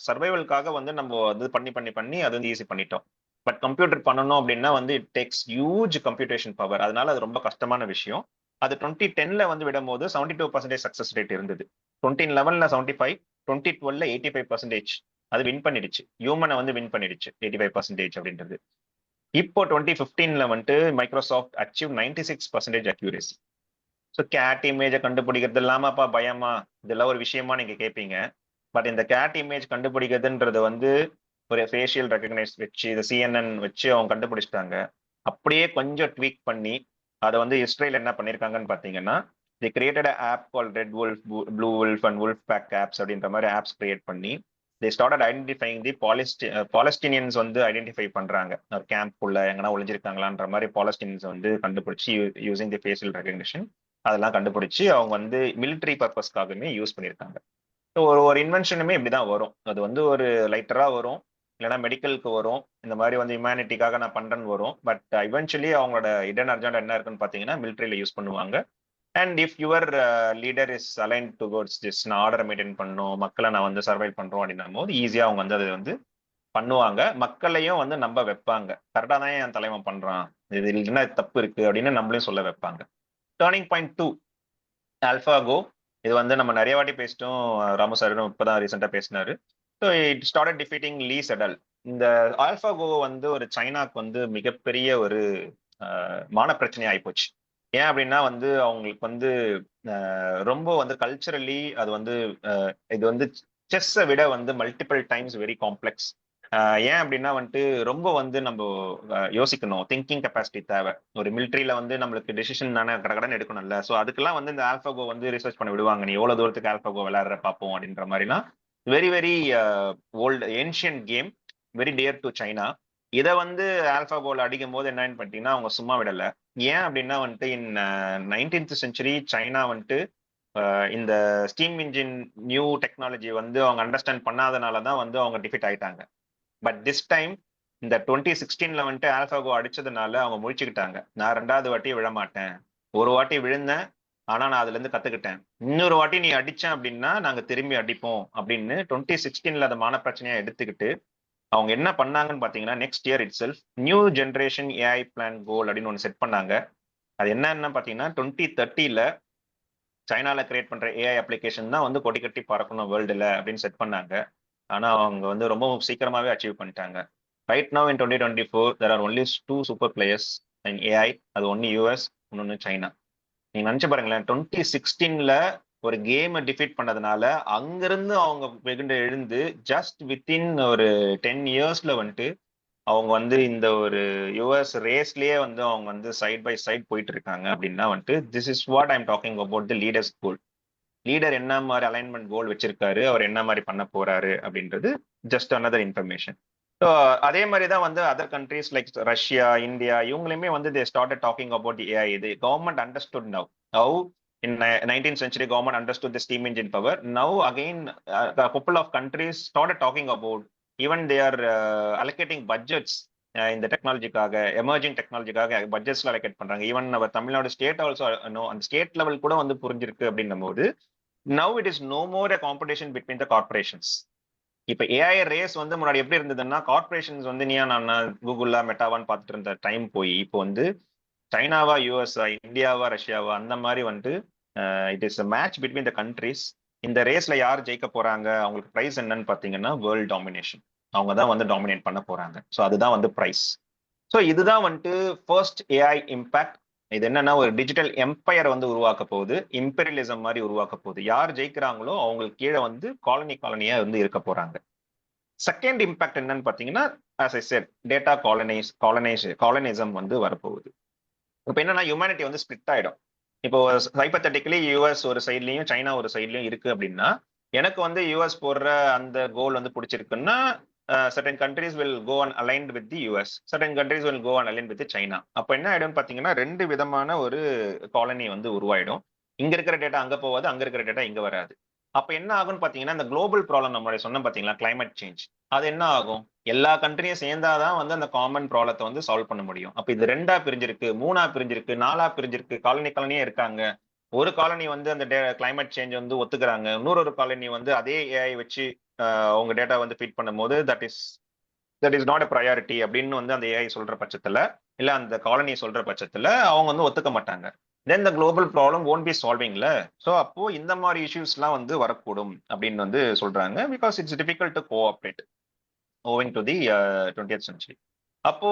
சர்வைவலுக்காக வந்து நம்ம வந்து பண்ணி பண்ணி பண்ணி அது வந்து ஈஸி பண்ணிட்டோம். பட் கம்ப்யூட்டர் பண்ணணும் அப்படின்னா வந்து it takes huge computation power. அதனால அது ரொம்ப கஷ்டமான விஷயம். அது 2010ல வந்து விடும்போது 72% சக்சஸ் ரேட் இருந்தது. 2011ல 75, 2012ல 85% அது வின் பண்ணிடுச்சு. ஹியூமனை வந்து வின் பண்ணிடுச்சு 85% அப்படின்றது. இப்போ 2015ல வந்துட்டு Microsoft achieve 96% accuracy. So cat இமேஜை கண்டுபிடிக்கிறது இல்லாமப்பா பயமா, இதெல்லாம் ஒரு விஷயமா நீங்க கேட்பீங்க. பட் இந்த கேட் இமேஜ் கண்டுபிடிக்கிறதுன்றது வந்து ஒரு ஃபேஷியல் ரெகக்னைஸ் வச்சு இந்த சிஎன்என் வச்சு அவங்க கண்டுபிடிச்சிட்டாங்க. அப்படியே கொஞ்சம் ட்வீக் பண்ணி அதை வந்து இஸ்ரேல் என்ன பண்ணியிருக்காங்கன்னு பார்த்தீங்கன்னா, they created app call Red Wolf, Blue Wolf and Wolf Pack apps அப்படின்ற மாதிரி ஆப்ஸ் கிரியேட் பண்ணி they started identifying the Palestinians வந்து ஐடென்டிஃபை பண்றாங்க. ஒரு கேம்ப் உள்ள எங்கன்னா ஒளிஞ்சிருக்காங்களான்ற மாதிரி பாலஸ்டீனியன்ஸ் வந்து கண்டுபிடிச்சி யூசிங் தி ஃபேஷியல் ரெகக்னிஷன் அதெல்லாம் கண்டுபிடிச்சு அவங்க வந்து மிலிட்டரி பர்பஸ்க்காகவே யூஸ் பண்ணியிருக்காங்க. ஒரு ஒரு இன்வென்ஷனுமே இப்படிதான் வரும். அது வந்து ஒரு லைட்டரா வரும், இல்லைன்னா மெடிக்கலுக்கு வரும். இந்த மாதிரி வந்து ஹியூமனிட்டிக்காக நான் பண்றேன்னு வரும். பட் இவென்ச்சுவலி அவங்களோட இடன் அர்ஜென்ட் என்ன இருக்குன்னு பாத்தீங்கன்னா மிலிட்டரியில யூஸ் பண்ணுவாங்க. And if your leader is align towards this, நான் ஆர்டரை மெயின்டைன் பண்ணணும், மக்களை நான் வந்து சர்வை பண்றோம் அப்படின்னும் போது ஈஸியா அவங்க வந்து அதை வந்து பண்ணுவாங்க. மக்களையும் வந்து நம்ப வைப்பாங்க. கரெக்டா தான் என் தலைவன் பண்றான், இது இல்லைன்னா தப்பு இருக்கு அப்படின்னு நம்மளையும் சொல்ல வைப்பாங்க. Turning point 2, ஆல்பாகோ. இது வந்து நம்ம நிறைய வாட்டி பேசிட்டோம். ராமு சாரும் இப்பதான் ரீசெண்டா பேசினாரு. ஸோ இட் ஸ்டார்டட் டிஃபீட்டிங் லீ செடல். இந்த ஆல்பாகோ வந்து ஒரு சைனாக்கு வந்து மிகப்பெரிய ஒரு மான பிரச்சனை ஆயிப்போச்சு. ஏன் அப்படின்னா வந்து அவங்களுக்கு வந்து ரொம்ப வந்து கல்ச்சரலி அது வந்து இது வந்து செஸ்ஸை விட வந்து மல்டிபிள் டைம்ஸ் வெரி காம்ப்ளெக்ஸ். ஏன் அப்படின்னா வந்துட்டு ரொம்ப வந்து நம்ம யோசிக்கணும், திங்கிங் கெப்பாசிட்டி தேவை. ஒரு மிலிட்ரியில வந்து நம்மளுக்கு டெசிஷன் தானே கடகடன்னு எடுக்கணும்ல. ஸோ அதுக்கெல்லாம் வந்து இந்த ஆல்பாகோ வந்து ரிசர்ச் பண்ண விடுவாங்க. நீ எவ்வளவு தூரத்துக்கு ஆல்பாகோ விளையாடுற பார்ப்போம் அப்படின்ற மாதிரிலாம். Very very old ancient game, very dear to China. இதை வந்து ஆல்பாகோல அடிக்கும் போது என்னன்னு பார்த்தீங்கன்னா அவங்க சும்மா விடல. ஏன் அப்படின்னா வந்துட்டு இன் 19th செஞ்சுரி சைனா வந்துட்டு இந்த ஸ்டீம் இன்ஜின் நியூ டெக்னாலஜி வந்து அவங்க அண்டர்ஸ்டாண்ட் பண்ணாதனால தான் வந்து அவங்க டிஃபிட் ஆயிட்டாங்க. பட் திஸ் டைம் இந்த 2016ல வந்துட்டு ஆல்பாகோ அடிச்சதுனால அவங்க முடிச்சுக்கிட்டாங்க, நான் ரெண்டாவது வாட்டி விழ மாட்டேன். ஒரு வாட்டி விழுந்தேன், ஆனா நான் அதுல இருந்து கத்துக்கிட்டேன். இன்னொரு வாட்டி நீ அடிச்சேன் அப்படின்னா நாங்க திரும்பி அடிப்போம் அப்படின்னு 2016 அதை மான பிரச்சனையா எடுத்துக்கிட்டு அவங்க என்ன பண்ணாங்கன்னு பாத்தீங்கன்னா next year itself new generation AI plan goal அப்படின்னு ஒன்று செட் பண்ணாங்க. அது என்னன்னு பாத்தீங்கன்னா 2030 சைனால கிரியேட் பண்ற ஏஐ அப்ளிகேஷன் தான் வந்து கொடி கட்டி பறக்கணும் வேர்ல்டுல அப்படின்னு செட் பண்ணாங்க. ஆனா அவங்க வந்து ரொம்ப சீக்கிரமாவே அச்சீவ் பண்ணிட்டாங்க. Right now in 2024 there are only two super players in AI. அது ஒன்னு யூஎஸ், இன்னொன்னு சைனா. நீங்க நினைச்சு பாருங்களேன், 2016 ஒரு கேமை டிஃபீட் பண்ணதுனால அங்கிருந்து அவங்க வெகுண்டு எழுந்து ஜஸ்ட் வித்தின் ஒரு 10 இயர்ஸ்ல வந்துட்டு அவங்க வந்து இந்த ஒரு யுஎஸ் ரேஸ்லயே வந்து அவங்க வந்து சைட் பை சைட் போயிட்டு இருக்காங்க அப்படின்னா வந்துட்டு this is what I'm talking about the leaders goal. Leader என்ன மாதிரி அலைன்மெண்ட் கோல் வச்சிருக்காரு, அவர் என்ன மாதிரி பண்ண போறாரு அப்படின்றது ஜஸ்ட் another இன்ஃபர்மேஷன். ஸோ அதே மாதிரி தான் வந்து other countries like Russia, India இவங்களுமே வந்து they started talking about AI. இது government understood now. Now in 19th century government understood the steam engine power. Now again a couple of countries started talking about even they are allocating budgets இந்த டெக்னாலஜிக்காக, எமர்ஜிங் டெக்னாலஜிக்காக பட்ஜெட்ஸ்ல அலோகேட் பண்றாங்க. ஈவன் நம்ம தமிழ்நாடு ஸ்டேட் ஆல்சோ அந்த ஸ்டேட் லெவல் கூட வந்து புரிஞ்சிருக்கு அப்படின்னும் போது now it is no more a competition between the corporations. இப்ப ஏஐ ரேஸ் வந்து முன்னாடி எப்படி இருந்ததுன்னா கார்பரேஷன்ஸ் வந்து நீயா நான் கூகுளா மெட்டாவான்னு பார்த்துட்டு இருந்த டைம் போய் இப்போ வந்து சைனாவா, யூஎஸ்ஆ, இந்தியாவா, ரஷ்யாவா அந்த மாதிரி வந்துட்டு it is a match between the countries. இந்த ரேஸ்ல யார் ஜெயிக்க போறாங்க, அவங்களுக்கு பிரைஸ் என்னன்னு பாத்தீங்கன்னா வேர்ல்ட் டாமினேஷன். அவங்க தான் வந்து டாமினேட் பண்ண போறாங்க. ஸோ அதுதான் வந்து பிரைஸ். ஸோ இதுதான் வந்துட்டு ஃபர்ஸ்ட் ஏஐ இம்பாக்ட். இது என்னன்னா ஒரு டிஜிட்டல் எம்பையர் வந்து உருவாக்க போகுது, இம்பீரியலிசம் மாதிரி உருவாக்க போகுது. யார் ஜெயிக்கிறாங்களோ அவங்களுக்கு கீழே வந்து காலனியா வந்து இருக்க போறாங்க. செகண்ட் இம்பாக்ட் என்னன்னு பாத்தீங்கன்னா as I said data colonialism வந்து வரப்போகுது. இப்போ என்னன்னா ஹியூமனிட்டி வந்து ஸ்பிளிட் ஆயிடும். இப்போ ஹைப்பத்தட்டிக்கலி யூஎஸ் ஒரு சைட்லயும் சைனா ஒரு சைட்லயும் இருக்கு அப்படின்னா எனக்கு வந்து யூஎஸ் போடுற அந்த கோல் வந்து பிடிச்சிருக்குன்னா certain countries will go on aligned with the US. Certain countries will go on aligned with the China. அப்ப என்ன ஆயிடும் பாத்தீங்கன்னா ரெண்டு விதமான ஒரு காலனி வந்து உருவாயிடும். இங்க இருக்கிற டேட்டா அங்க போவாது, அங்க இருக்கிற டேட்டா இங்க வராது. அப்ப என்ன ஆகும்னு பாத்தீங்கன்னா இந்த குளோபல் ப்ராப்ளம் நம்மளுடைய சொன்ன பாத்தீங்களா கிளைமேட் சேஞ்ச், அது என்ன ஆகும், எல்லா கண்ட்ரியும் சேர்ந்தாதான் வந்து அந்த காமன் ப்ராப்ளத்தை வந்து சால்வ் பண்ண முடியும். அப்ப இது ரெண்டா பிரிஞ்சிருக்கு, மூணா பிரிஞ்சிருக்கு, நாலா பிரிஞ்சிருக்கு, காலனியே இருக்காங்க. ஒரு காலனி வந்து அந்த கிளைமேட் சேஞ்ச் வந்து ஒத்துக்கிறாங்க, இன்னொரு காலனி வந்து அதே ஏஐ வச்சு உங்க டேட்டா வந்து ஃபீட் பண்ணும்போது that is not a priority அப்படின்னு வந்து அந்த ஏஐ சொல்ற பட்சத்துல, இல்ல அந்த காலனி சொல்ற பட்சத்துல அவங்க வந்து ஒத்துக்க மாட்டாங்க. Then the global problem won't be solvingல. ஸோ அப்போ இந்த மாதிரி இஷ்யூஸ்லாம் வந்து வரக்கூடும் அப்படின்னு வந்து சொல்றாங்க. Because it's difficult to cooperate owing to the 20th century. அப்போ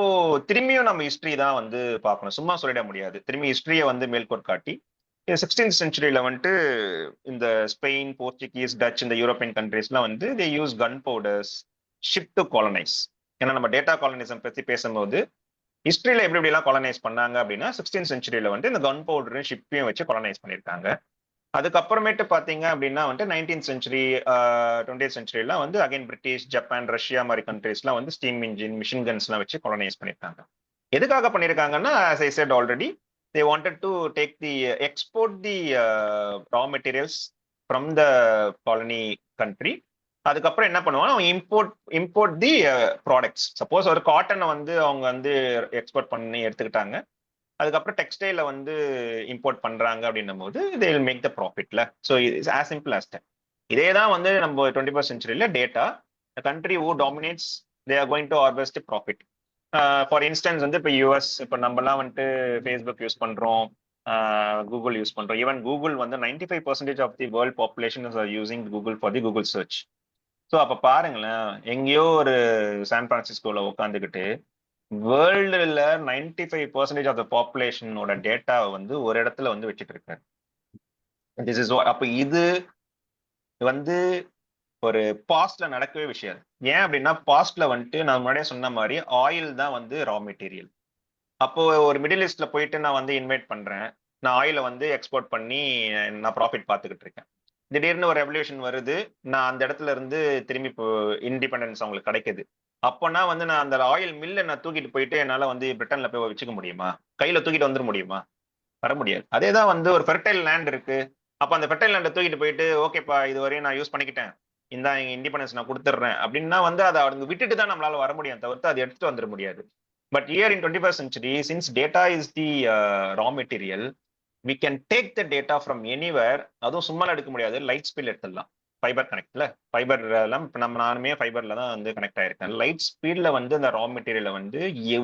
திரும்பியும் நம்ம ஹிஸ்டரி தான் வந்து பார்க்கணும், சும்மா சொல்லிட முடியாது. திரும்பி ஹிஸ்டரியை வந்து மேல்கோட் காட்டி 16th centuryல வந்துட்டு இந்த ஸ்பெயின், போர்ச்சுகீஸ், டச் இந்த யூரோப்பியன் கண்ட்ரீஸ்லாம் வந்து they use gun powders ship to colonise. ஏன்னா நம்ம டேட்டா காலனிசம் பத்தி பேசும்போது ஹிஸ்டரியில எப்படி எல்லாம் காலனைஸ் பண்ணாங்க அப்படின்னா 16th centuryல வந்து இந்த கன் பவுடரும் ஷிப்பையும் வச்சு காலனைஸ் பண்ணியிருக்காங்க. அதுக்கப்புறமேட்டு பாத்தீங்க அப்படின்னா வந்துட்டு 19th century 20th centuryலாம் வந்து அகைன் பிரிட்டிஷ், ஜப்பான், ரஷ்யா மாதிரி கண்ட்ரீஸ்லாம் வந்து ஸ்டீம் இன்ஜின், மிஷின் கன்ஸ்லாம் வச்சு காலனைஸ் பண்ணியிருக்காங்க. எதுக்காக பண்ணியிருக்காங்கன்னா as I said already they wanted to take the export the raw materials from the colony country. அதுக்கப்புறம் என்ன பண்ணுவாங்க, அவங்க இம்போர்ட் தி ப்ராடக்ட்ஸ். சப்போஸ் ஒரு காட்டனை வந்து அவங்க வந்து எக்ஸ்போர்ட் பண்ணி எடுத்துக்கிட்டாங்க, அதுக்கப்புறம் டெக்ஸ்டைல வந்து இம்போர்ட் பண்றாங்க அப்படின்னும் போது they will make the profitல. ஸோ இட்ஸ் as simple as that. இதே தான் வந்து நம்ம 21st centuryல data the country who dominates they are going to harvest profit. For instance வந்து இப்போ யூஎஸ், இப்போ நம்மலாம் வந்துட்டு ஃபேஸ்புக் யூஸ் பண்றோம், கூகுள் யூஸ் பண்றோம். ஈவன் கூகுள் வந்து 95% of the world population is using Google for the Google search. So அப்போ பாருங்களேன், எங்கேயோ ஒரு சான் பிரான்சிஸ்கோல உட்காந்துக்கிட்டு வேர்ல்டுல 95% ஆஃப் த பாப்புலேஷனோட டேட்டா வந்து ஒரு இடத்துல வந்து வச்சுட்டு இருக்காரு. திஸ் இஸ் அப்போ இது வந்து ஒரு பாஸ்ட்ல நடக்கவே விஷயம். ஏன் அப்படின்னா பாஸ்ட்ல வந்துட்டு நான் முன்னாடியே சொன்ன மாதிரி ஆயில் தான் வந்து ரா மெட்டீரியல். அப்போ ஒரு மிடில் ஈஸ்ட்ல போயிட்டு நான் வந்து இன்வைட் பண்றேன், நான் ஆயிலை வந்து எக்ஸ்போர்ட் பண்ணி நான் ப்ராஃபிட் பார்த்துக்கிட்டு இருக்கேன். திடீர்னு ஒரு ரெவல்யூஷன் வருது, நான் அந்த இடத்துல இருந்து திரும்பி இப்போ இண்டிபெண்டன்ஸ் அவங்களுக்கு கிடைக்குது. அப்போனா வந்து நான் அந்த ஆயில் மில்லை நான் தூக்கிட்டு போயிட்டு என்னால வந்து பிரிட்டன்ல போய் வச்சுக்க முடியுமா, கையில தூக்கிட்டு வந்துட முடியுமா, வர முடியாது. அதேதான் வந்து ஒரு ஃபெர்டைல் லேண்ட் இருக்கு, அப்ப அந்த ஃபெர்டைல் லேண்டை தூக்கிட்டு போயிட்டு ஓகேப்பா இது வரையும் நான் யூஸ் பண்ணிக்கிட்டேன், இந்த இண்டிபெண்டன்ஸ் நான் கொடுத்துட்றேன் அப்படின்னா வந்து அதை அவங்க விட்டுட்டு தான் நம்மளால வர முடியும், தவிர்த்து அதை எடுத்துட்டு வந்துட முடியாது. But here in 21st century, since data is the raw material, we can take the data from anywhere. அதுவும் சும்மா எடுக்க முடியாது, லைட் ஸ்பீட் எடுத்துடலாம். ஃபைபர் கனெக்ட்ல ஃபைபர் எல்லாம் இப்போ நானுமே ஃபைபர்ல தான் வந்து கனெக்ட் ஆயிருக்கேன். லைட் ஸ்பீட்ல வந்து அந்த ரா மெட்டீரியலை வந்து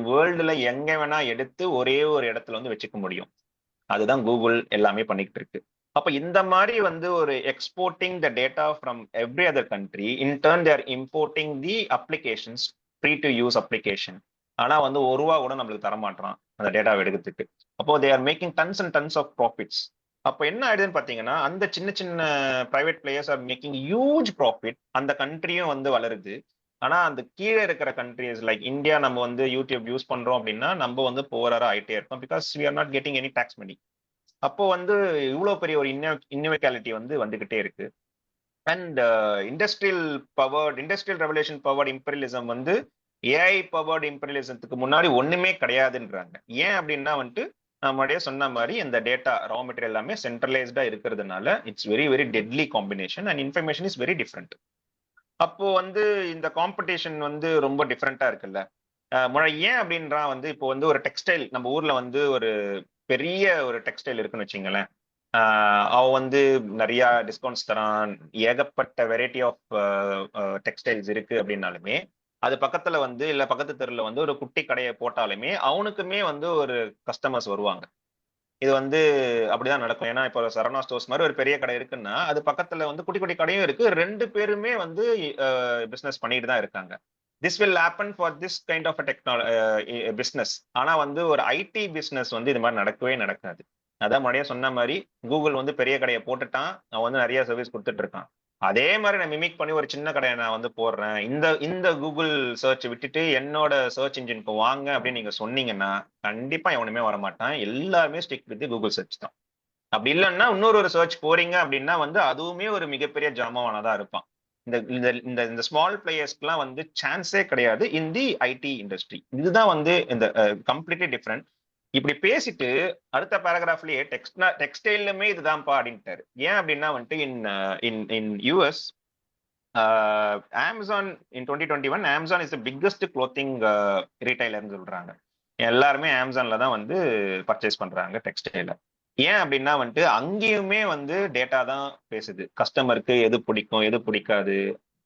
வேர்ல்டுல எங்க வேணா எடுத்து ஒரே ஒரு இடத்துல வந்து வச்சுக்க முடியும். அதுதான் கூகுள் எல்லாமே பண்ணிக்கிட்டு இருக்கு. அப்ப இந்த மாதிரி வந்து ஒரு exporting the data from every other country, in turn they're importing the applications, free to use application. ஆனா வந்து ஒரு ரூபா கூட நம்மளுக்கு தரமாட்டான் அந்த டேட்டாவை எடுக்கிறதுக்கு. அப்போ they are making tons and tons of profits. அப்போ என்ன ஆயிடுதுன்னு பாத்தீங்கன்னா, அந்த சின்ன சின்ன private players are making huge profit. அந்த கண்ட்ரியும் வந்து வளருது. ஆனா அந்த கீழே இருக்கிற கண்ட்ரிஸ் லைக் இந்தியா, நம்ம வந்து யூடியூப் யூஸ் பண்றோம் அப்படின்னா நம்ம வந்து போராரா ஆயிட்டே இருக்கோம். Because we are not getting any tax money. அப்போ வந்து இவ்வளவு பெரிய ஒரு இன்னோவேலிட்டி வந்து வந்துகிட்டே இருக்கு. And industrial revolution powered imperialism வந்து ஏஐ பவர்ட் இம்பீரியலிசத்துக்கு முன்னாடி ஒண்ணுமே கிடையாதுன்றாங்க. ஏன் அப்படின்னா வந்துட்டு நம்மளுடைய சொன்ன மாதிரி இந்த டேட்டா ரா மெட்டீரியல் எல்லாமே சென்ட்ரலைஸ்டா இருக்கிறதுனால it's very very deadly combination and information is very different. அப்போ வந்து இந்த காம்படிஷன் வந்து ரொம்ப டிஃப்ரெண்டா இருக்குல்ல. ஏன் அப்படின்றா வந்து இப்போ வந்து ஒரு டெக்ஸ்டைல் நம்ம ஊர்ல வந்து ஒரு பெரிய ஒரு டெக்ஸ்டைல் இருக்குன்னு வச்சுங்களேன். அவ வந்து நிறைய டிஸ்கவுண்ட்ஸ் தரான், ஏகப்பட்ட வெரைட்டி ஆஃப் டெக்ஸ்டைல்ஸ் இருக்கு அப்படின்னாலுமே அது பக்கத்துல வந்து இல்ல பக்கத்து தெருல வந்து ஒரு குட்டி கடையை போட்டாலுமே அவனுக்குமே வந்து ஒரு கஸ்டமர்ஸ் வருவாங்க. இது வந்து அப்படிதான் நடக்கும். ஏன்னா இப்போ சரவணா ஸ்டோர்ஸ் மாதிரி ஒரு பெரிய கடை இருக்குன்னா அது பக்கத்துல வந்து குட்டி குட்டி கடையும் இருக்கு, ரெண்டு பேருமே வந்து பிசினஸ் பண்ணிட்டு தான் இருக்காங்க. This will happen for this kind of technology business. ஆனா வந்து ஒரு ஐடி பிசினஸ் வந்து இது மாதிரி நடக்கவே நடக்காது. அதான் முன்னாடியே சொன்ன மாதிரி கூகுள் வந்து பெரிய கடையை போட்டுட்டான், அவன் வந்து நிறைய சர்வீஸ் கொடுத்துட்டு இருக்கான். அதே மாதிரி நான் மிமிக் பண்ணி ஒரு சின்ன கடையை நான் வந்து போடுறேன், இந்த இந்த கூகுள் சர்ச் விட்டுட்டு என்னோட சர்ச் இன்ஜினுக்கு வாங்க அப்படின்னு நீங்க சொன்னீங்கன்னா கண்டிப்பா எவனுமே வரமாட்டான். எல்லாருமே ஸ்டிக் வித் கூகுள் சர்ச் தான். அப்படி இல்லைன்னா இன்னொரு ஒரு சர்ச் போறீங்க அப்படின்னா வந்து அதுவுமே ஒரு மிகப்பெரிய ஜாமாவானதா இருப்பான். இந்த இந்த இந்த இந்த ஸ்மால் பிளேயர்ஸ்க்குலாம் வந்து சான்ஸே கிடையாது இன் தி ஐடி இண்டஸ்ட்ரி. இதுதான் வந்து இந்த கம்ப்ளீட்லி டிஃப்ரெண்ட். இப்படி பேசிட்டு அடுத்த பேராகிராஃப்லயே டெக்ஸ்டைலுமே இதுதான்ப்பா அப்படின்ட்டாரு. ஏன் அப்படின்னா வந்துட்டு in in in US Amazon in 2021 Amazon is the biggest clothing ரீட்டைலர்னு சொல்றாங்க. எல்லாருமே அமேசான்ல தான் வந்து பர்ச்சேஸ் பண்றாங்க டெக்ஸ்டைல. ஏன் அப்படின்னா வந்துட்டு அங்கேயுமே வந்து டேட்டா தான் பேசுது. கஸ்டமருக்கு எது பிடிக்கும் எது பிடிக்காது,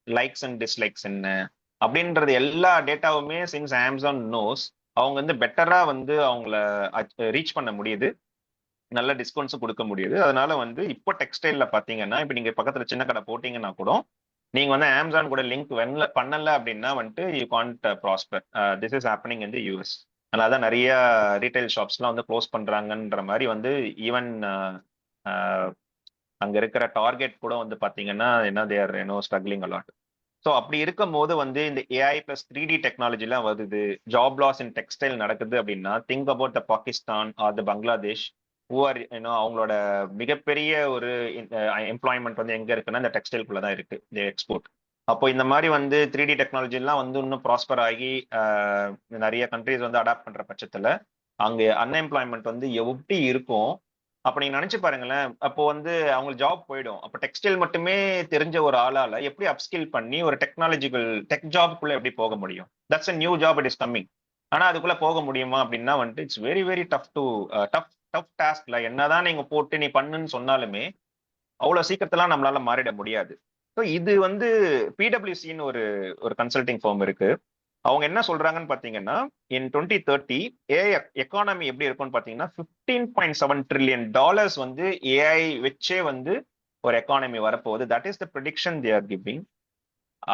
லைக்ஸ் அண்ட் டிஸ்லைக்ஸ் என்ன அப்படின்றது எல்லா டேட்டாவுமே சின்ஸ் அமேசான் நோஸ், அவங்க வந்து பெட்டரா வந்து அவங்கள ரீச் பண்ண முடியுது, நல்ல டிஸ்கவுண்ட்ஸும் கொடுக்க முடியுது. அதனால வந்து இப்போ டெக்ஸ்டைல்ல பாத்தீங்கன்னா இப்ப நீங்க பக்கத்துல சின்ன கடை போட்டீங்கன்னா கூட நீங்க வந்து அமேசான் கூட லிங்க் பண்ணல அப்படின்னா வந்துட்டு you can't prosper. This is happening in the US. அதனாலதான் நிறைய ரீட்டைல் ஷாப்ஸ்லாம் வந்து க்ளோஸ் பண்றாங்கன்ற மாதிரி வந்து ஈவன் அங்க இருக்கிற டார்கெட் கூட வந்து பாத்தீங்கன்னா என்ன தேர் ஸ்ட்ரகிளிங் அலாட். ஸோ அப்படி இருக்கும் போது வந்து இந்த ஏஐ பிளஸ் 3D டெக்னாலஜிலாம் வருது, ஜாப் லாஸ் இன் டெக்ஸ்டைல் நடக்குது அப்படின்னா think about the Pakistan R the Bangladesh who are அவங்களோட மிகப்பெரிய ஒரு எம்ப்ளாய்மெண்ட் வந்து எங்க இருக்குன்னா இந்த டெக்ஸ்டைல்குள்ள தான் இருக்கு, எக்ஸ்போர்ட். அப்போ இந்த மாதிரி வந்து 3D டெக்னாலஜி எல்லாம் வந்து இன்னும் ப்ராஸ்பர் ஆகி நிறைய கண்ட்ரிஸ் வந்து அடாப்ட் பண்ற பட்சத்துல அங்க அன்எம்ப்ளாய்மெண்ட் வந்து எப்படி இருக்கும். அப்ப நீங்க நினைச்சு பாருங்களேன், அப்போ வந்து அவங்களுக்கு ஜாப் போயிடும். அப்ப டெக்ஸ்டைல் மட்டுமே தெரிஞ்ச ஒரு ஆளால எப்படி அப்ஸ்கில் பண்ணி ஒரு டெக்னாலஜிக்கல் டெக் ஜாப்க்குள்ள எப்படி போக முடியும்? That's a new job it is coming. ஆனா அதுக்குள்ள போக முடியுமா அப்படின்னா வந்துட்டு it's very very tough to tough tough டாஸ்க்ல. என்னதான் நீங்க போட்டு நீ பண்ணுன்னு சொன்னாலுமே அவ்வளவு சீக்கிரத்தெல்லாம் நம்மளால மாறிட முடியாது. ஸோ இது வந்து பிடபிள்யூசின்னு ஒரு ஒரு கன்சல்டிங் ஃபார்ம் இருக்கு. அவங்க என்ன சொல்றாங்கன்னு பாத்தீங்கன்னா இன் 2030 ஏஐ எக்கானமி எப்படி இருக்கும்னு பாத்தீங்கன்னா $15.7 trillion வந்து ஏஐ வச்சே வந்து ஒரு எக்கானமி வரப்போகுது. That is the prediction they are giving.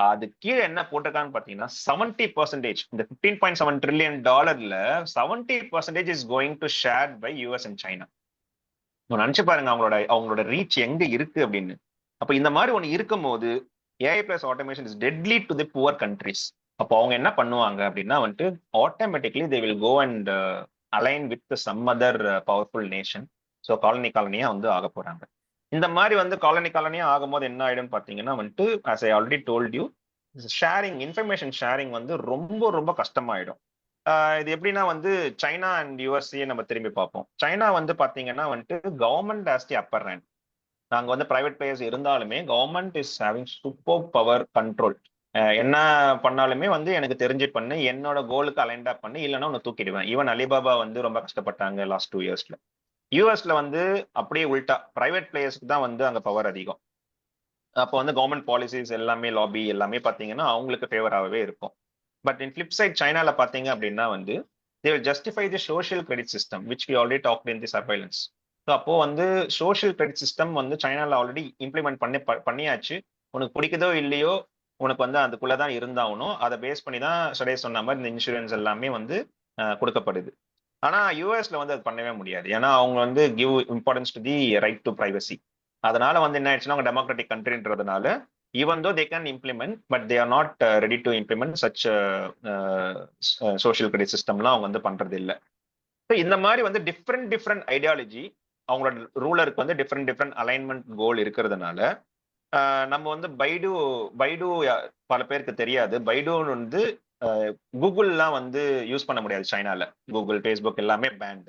அது கீழே என்ன போட்டிருக்கான்னு பாத்தீங்கன்னா 70%, இந்த $15.7 trillion 70% is going to share by US and China. நினைச்சு பாருங்க அவங்களோட அவங்களோட ரீச் எங்க இருக்கு அப்படின்னு. அப்ப இந்த மாதிரி ஒண்ணு இருக்கும் போது AI plus automation is deadly to the poor countries. அப்போ அவங்க என்ன பண்ணுவாங்க அப்படின்னா வந்துட்டு automatically they will go and align with some other powerful nation. So காலனியா வந்து ஆக போறாங்க. இந்த மாதிரி வந்து காலனியா ஆகும்போது என்ன ஆயிடும்னு பாத்தீங்கன்னா வந்துட்டு as I already told you, sharing information sharing வந்து ரொம்ப ரொம்ப கஷ்டமாயிடும். இது எப்படின்னா வந்து சைனா அண்ட் யூஎஸ்ஏ நம்ம திரும்பி பார்ப்போம். சைனா வந்து பாத்தீங்கன்னா வந்துட்டு government has the upper hand. நாங்க வந்து பிரைவேட் பிளேயர்ஸ் இருந்தாலுமே government is having super power control. என்ன பண்ணாலுமே வந்து எனக்கு தெரிஞ்சு பண்ணு, என்னோட கோலுக்கு அலைன்டா பண்ணு, இல்லைன்னா உன்னை தூக்கிடுவேன். ஈவன் அலிபாபா வந்து ரொம்ப கஷ்டப்பட்டாங்க லாஸ்ட் 2 yearsல. யூஎஸ்ல வந்து அப்படியே உல்டா பிரைவேட் பிளேயர்ஸ்க்கு தான் வந்து அங்க பவர் அதிகம். அப்போ வந்து கவர்மெண்ட் பாலிசிஸ் எல்லாமே லாபி எல்லாமே பாத்தீங்கன்னா அவங்களுக்கு ஃபேவராகவே இருக்கும். பட் இன் ஃபிளிப் சைட் சைனால பாத்தீங்க அப்படின்னா வந்து they will justify the social credit system which we already talked in the surveillance. So அப்போ வந்து சோஷியல் கிரெடிட் சிஸ்டம் வந்து சைனால ஆல்ரெடி இம்ப்ளிமெண்ட் பண்ணியாச்சு. உனக்கு பிடிக்குதோ இல்லையோ உனக்கு வந்து அதுக்குள்ளதான் இருந்தாகணும். அதை பேஸ் பண்ணி தான் சடே சொன்ன மாதிரி இந்த இன்சூரன்ஸ் எல்லாமே வந்து கொடுக்கப்படுது. ஆனா யூஎஸ்ல வந்து அது பண்ணவே முடியாது. ஏன்னா அவங்க வந்து give importance to the right to privacy. அதனால வந்து என்ன ஆயிடுச்சுன்னா அவங்க டெமோக்ராட்டிக் கண்ட்ரின்றதுனால even though they can implement but they are not ready to implement such social credit சிஸ்டம்லாம் அவங்க வந்து பண்றது இல்லை. இந்த மாதிரி வந்து டிஃப்ரெண்ட் டிஃப்ரெண்ட் ஐடியாலஜி அவங்களோட ரூலருக்கு வந்து டிஃப்ரெண்ட் டிஃப்ரெண்ட் அலைன்மெண்ட் கோல் இருக்கிறதுனால நம்ம வந்து பைடு பைடு பல பேருக்கு தெரியாது. பைடு வந்து கூகுள்லாம் வந்து யூஸ் பண்ண முடியாது சைனால. கூகுள், ஃபேஸ்புக் எல்லாமே பேண்ட்.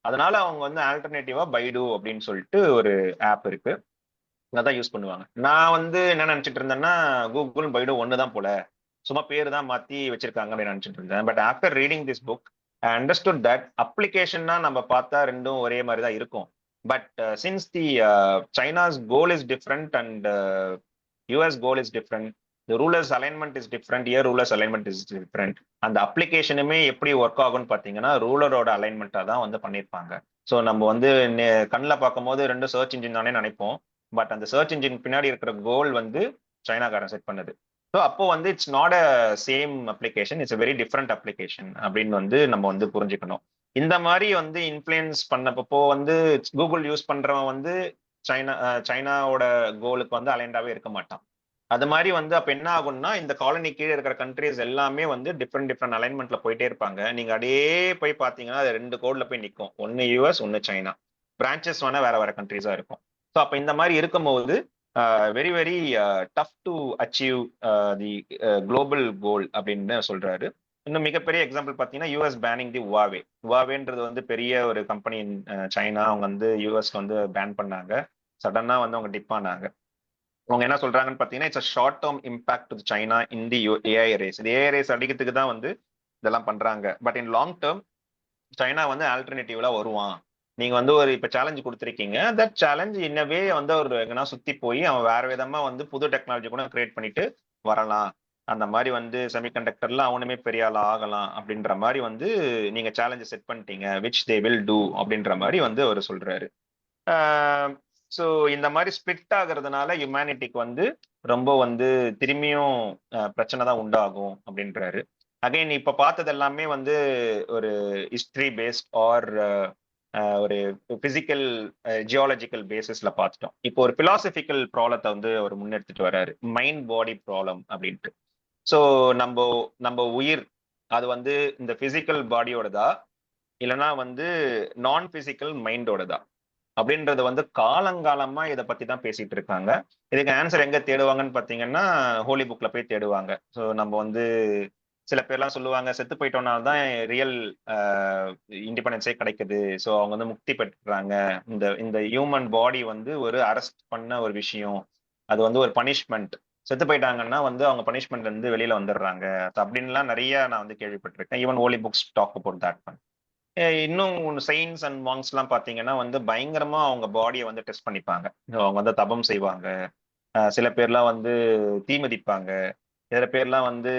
அதனால அவங்க வந்து ஆல்டர்னேட்டிவா பைடு அப்படின்னு சொல்லிட்டு ஒரு ஆப் இருக்கு, அதான் யூஸ் பண்ணுவாங்க. நான் வந்து என்ன நினைச்சிட்டு இருந்தேன்னா கூகுள் பைடு ஒண்ணுதான் போல, சும்மா பேரு தான் மாத்தி வச்சிருக்காங்க அப்படின்னு நினைச்சிட்டு இருந்தேன். But after reading this book I understood that அப்ளிகேஷன்னா நம்ம பார்த்தா ரெண்டும் ஒரே மாதிரி தான் இருக்கும். But since the China's goal is different and US goal is different, the rulers alignment is different, here rulers alignment is different. அந்த அப்ளிகேஷனுமே எப்படி ஒர்க் ஆகும்னு பாத்தீங்கன்னா ரூலரோட அலைன்மெண்டா தான் வந்து பண்ணிருப்பாங்க. ஸோ நம்ம வந்து கண்ணில் பார்க்கும்போது ரெண்டு சர்ச் இன்ஜின் தானே நினைப்போம். பட் அந்த சர்ச் இன்ஜின் பின்னாடி இருக்கிற கோல் வந்து சைனாக்காரன் செட் பண்ணுது. ஸோ அப்போ வந்து it's not a same application, it's very different application அப்படின்னு வந்து நம்ம வந்து புரிஞ்சுக்கணும். இந்த மாதிரி வந்து இன்ஃப்ளூயன்ஸ் பண்ணப்போ வந்து கூகுள் யூஸ் பண்றவன் வந்து சைனாவோட கோலுக்கு வந்து அலைண்டாவே இருக்க மாட்டான். அது மாதிரி வந்து அப்ப என்ன ஆகும்னா இந்த காலனி கீழே இருக்கிற கண்ட்ரிஸ் எல்லாமே வந்து டிஃப்ரெண்ட் டிஃப்ரெண்ட் அலைன்மெண்ட்ல போயிட்டே இருப்பாங்க. நீங்க அப்படியே போய் பாத்தீங்கன்னா அது ரெண்டு கோட்ல போய் நிற்கும், ஒன்னு யூஎஸ் ஒன்னு சைனா. பிரான்ச்சஸ் வேணா வேற வேற கண்ட்ரிஸா இருக்கும். ஸோ அப்ப இந்த மாதிரி இருக்கும்போது very very tough to achieve the global goal அப்படின்னு சொல்றாரு. இன்னும் மிகப்பெரிய எக்ஸாம்பிள் பார்த்தீங்கன்னா யூஎஸ் பேனிங் தி வாவே. வாவேன்றது வந்து பெரிய ஒரு கம்பெனி சைனா, அவங்க வந்து யூஎஸ் வந்து பேன் பண்ணாங்க. சடனா வந்து அவங்க டிப் ஆனாங்க. அவங்க என்ன சொல்றாங்கன்னு பார்த்தீங்கன்னா it's short term impact to China in the AI race. இது ஏஐ ரேஸ் அடிக்கிறதுக்கு தான் வந்து இதெல்லாம் பண்றாங்க. But in long term China வந்து ஆல்டர்னேட்டிவ்ல வருவான். நீங்க வந்து ஒரு இப்ப சேலஞ்சு கொடுத்துருக்கீங்க, தட் சேலஞ்ச் இன்னவே வந்து ஒரு எங்கன்னா சுத்தி போய் அவன் வேற விதமா வந்து புது டெக்னாலஜி கூட கிரியேட் பண்ணிட்டு வரலாம். அந்த மாதிரி வந்து செமிகண்டக்டர்ல அவனுமே பெரிய ஆளா ஆகலாம் அப்படின்ற மாதிரி வந்து நீங்க சேலஞ்சு செட் பண்ணிட்டீங்க, விச் தே வில் டூ அப்படின்ற மாதிரி வந்து அவர் சொல்றாரு. ஸோ இந்த மாதிரி ஸ்பிட் ஆகுறதுனால ஹியூமனிட்டிக்கு வந்து ரொம்ப வந்து திரும்பியும் பிரச்சனை தான் உண்டாகும் அப்படின்றாரு. அகைன் இப்ப பார்த்தது எல்லாமே வந்து ஒரு ஹிஸ்டரி பேஸ்ட் ஆர் ஒரு பிசிக்கல் ஜியாலஜிக்கல் பேசிஸ்ல பார்த்துட்டோம். இப்போ ஒரு பிலாசபிக்கல் ப்ராப்ளத்தை வந்து அவர் முன்னெடுத்துட்டு வர்றாரு, மைண்ட் பாடி ப்ராப்ளம் அப்படின்ட்டு. ஸோ நம்ம நம்ம உயிர் அது வந்து இந்த பிசிக்கல் பாடியோடதா இல்லைன்னா வந்து நான் பிசிக்கல் மைண்டோடதா அப்படின்றது வந்து காலங்காலமா இதை பத்தி தான் பேசிட்டு இருக்காங்க. இதுக்கு ஆன்சர் எங்க தேடுவாங்கன்னு பாத்தீங்கன்னா ஹோலி புக்ல போய் தேடுவாங்க. ஸோ நம்ம வந்து சில பேர்லாம் சொல்லுவாங்க செத்து போயிட்டோம்னால்தான் ரியல் இண்டிபெண்டன்ஸே கிடைக்குது, ஸோ அவங்க வந்து முக்தி பெற்றுறாங்க. இந்த இந்த ஹியூமன் பாடி வந்து ஒரு அரெஸ்ட் பண்ண ஒரு விஷயம், அது வந்து ஒரு பனிஷ்மெண்ட். செத்து போயிட்டாங்கன்னா வந்து அவங்க பனிஷ்மெண்ட்ல இருந்து வெளியில வந்துடுறாங்க அப்படின்லாம் நிறைய நான் வந்து கேள்விப்பட்டிருக்கேன். Even holy books talk about that one. இன்னும் சயின்ஸ் அண்ட் மாங்ஸ் எல்லாம் பாத்தீங்கன்னா வந்து பயங்கரமா அவங்க பாடியை வந்து டெஸ்ட் பண்ணிப்பாங்க. அவங்க வந்து தபம் செய்வாங்க, சில பேர்லாம் வந்து தீ மிதிப்பாங்க, சில பேர்லாம் வந்து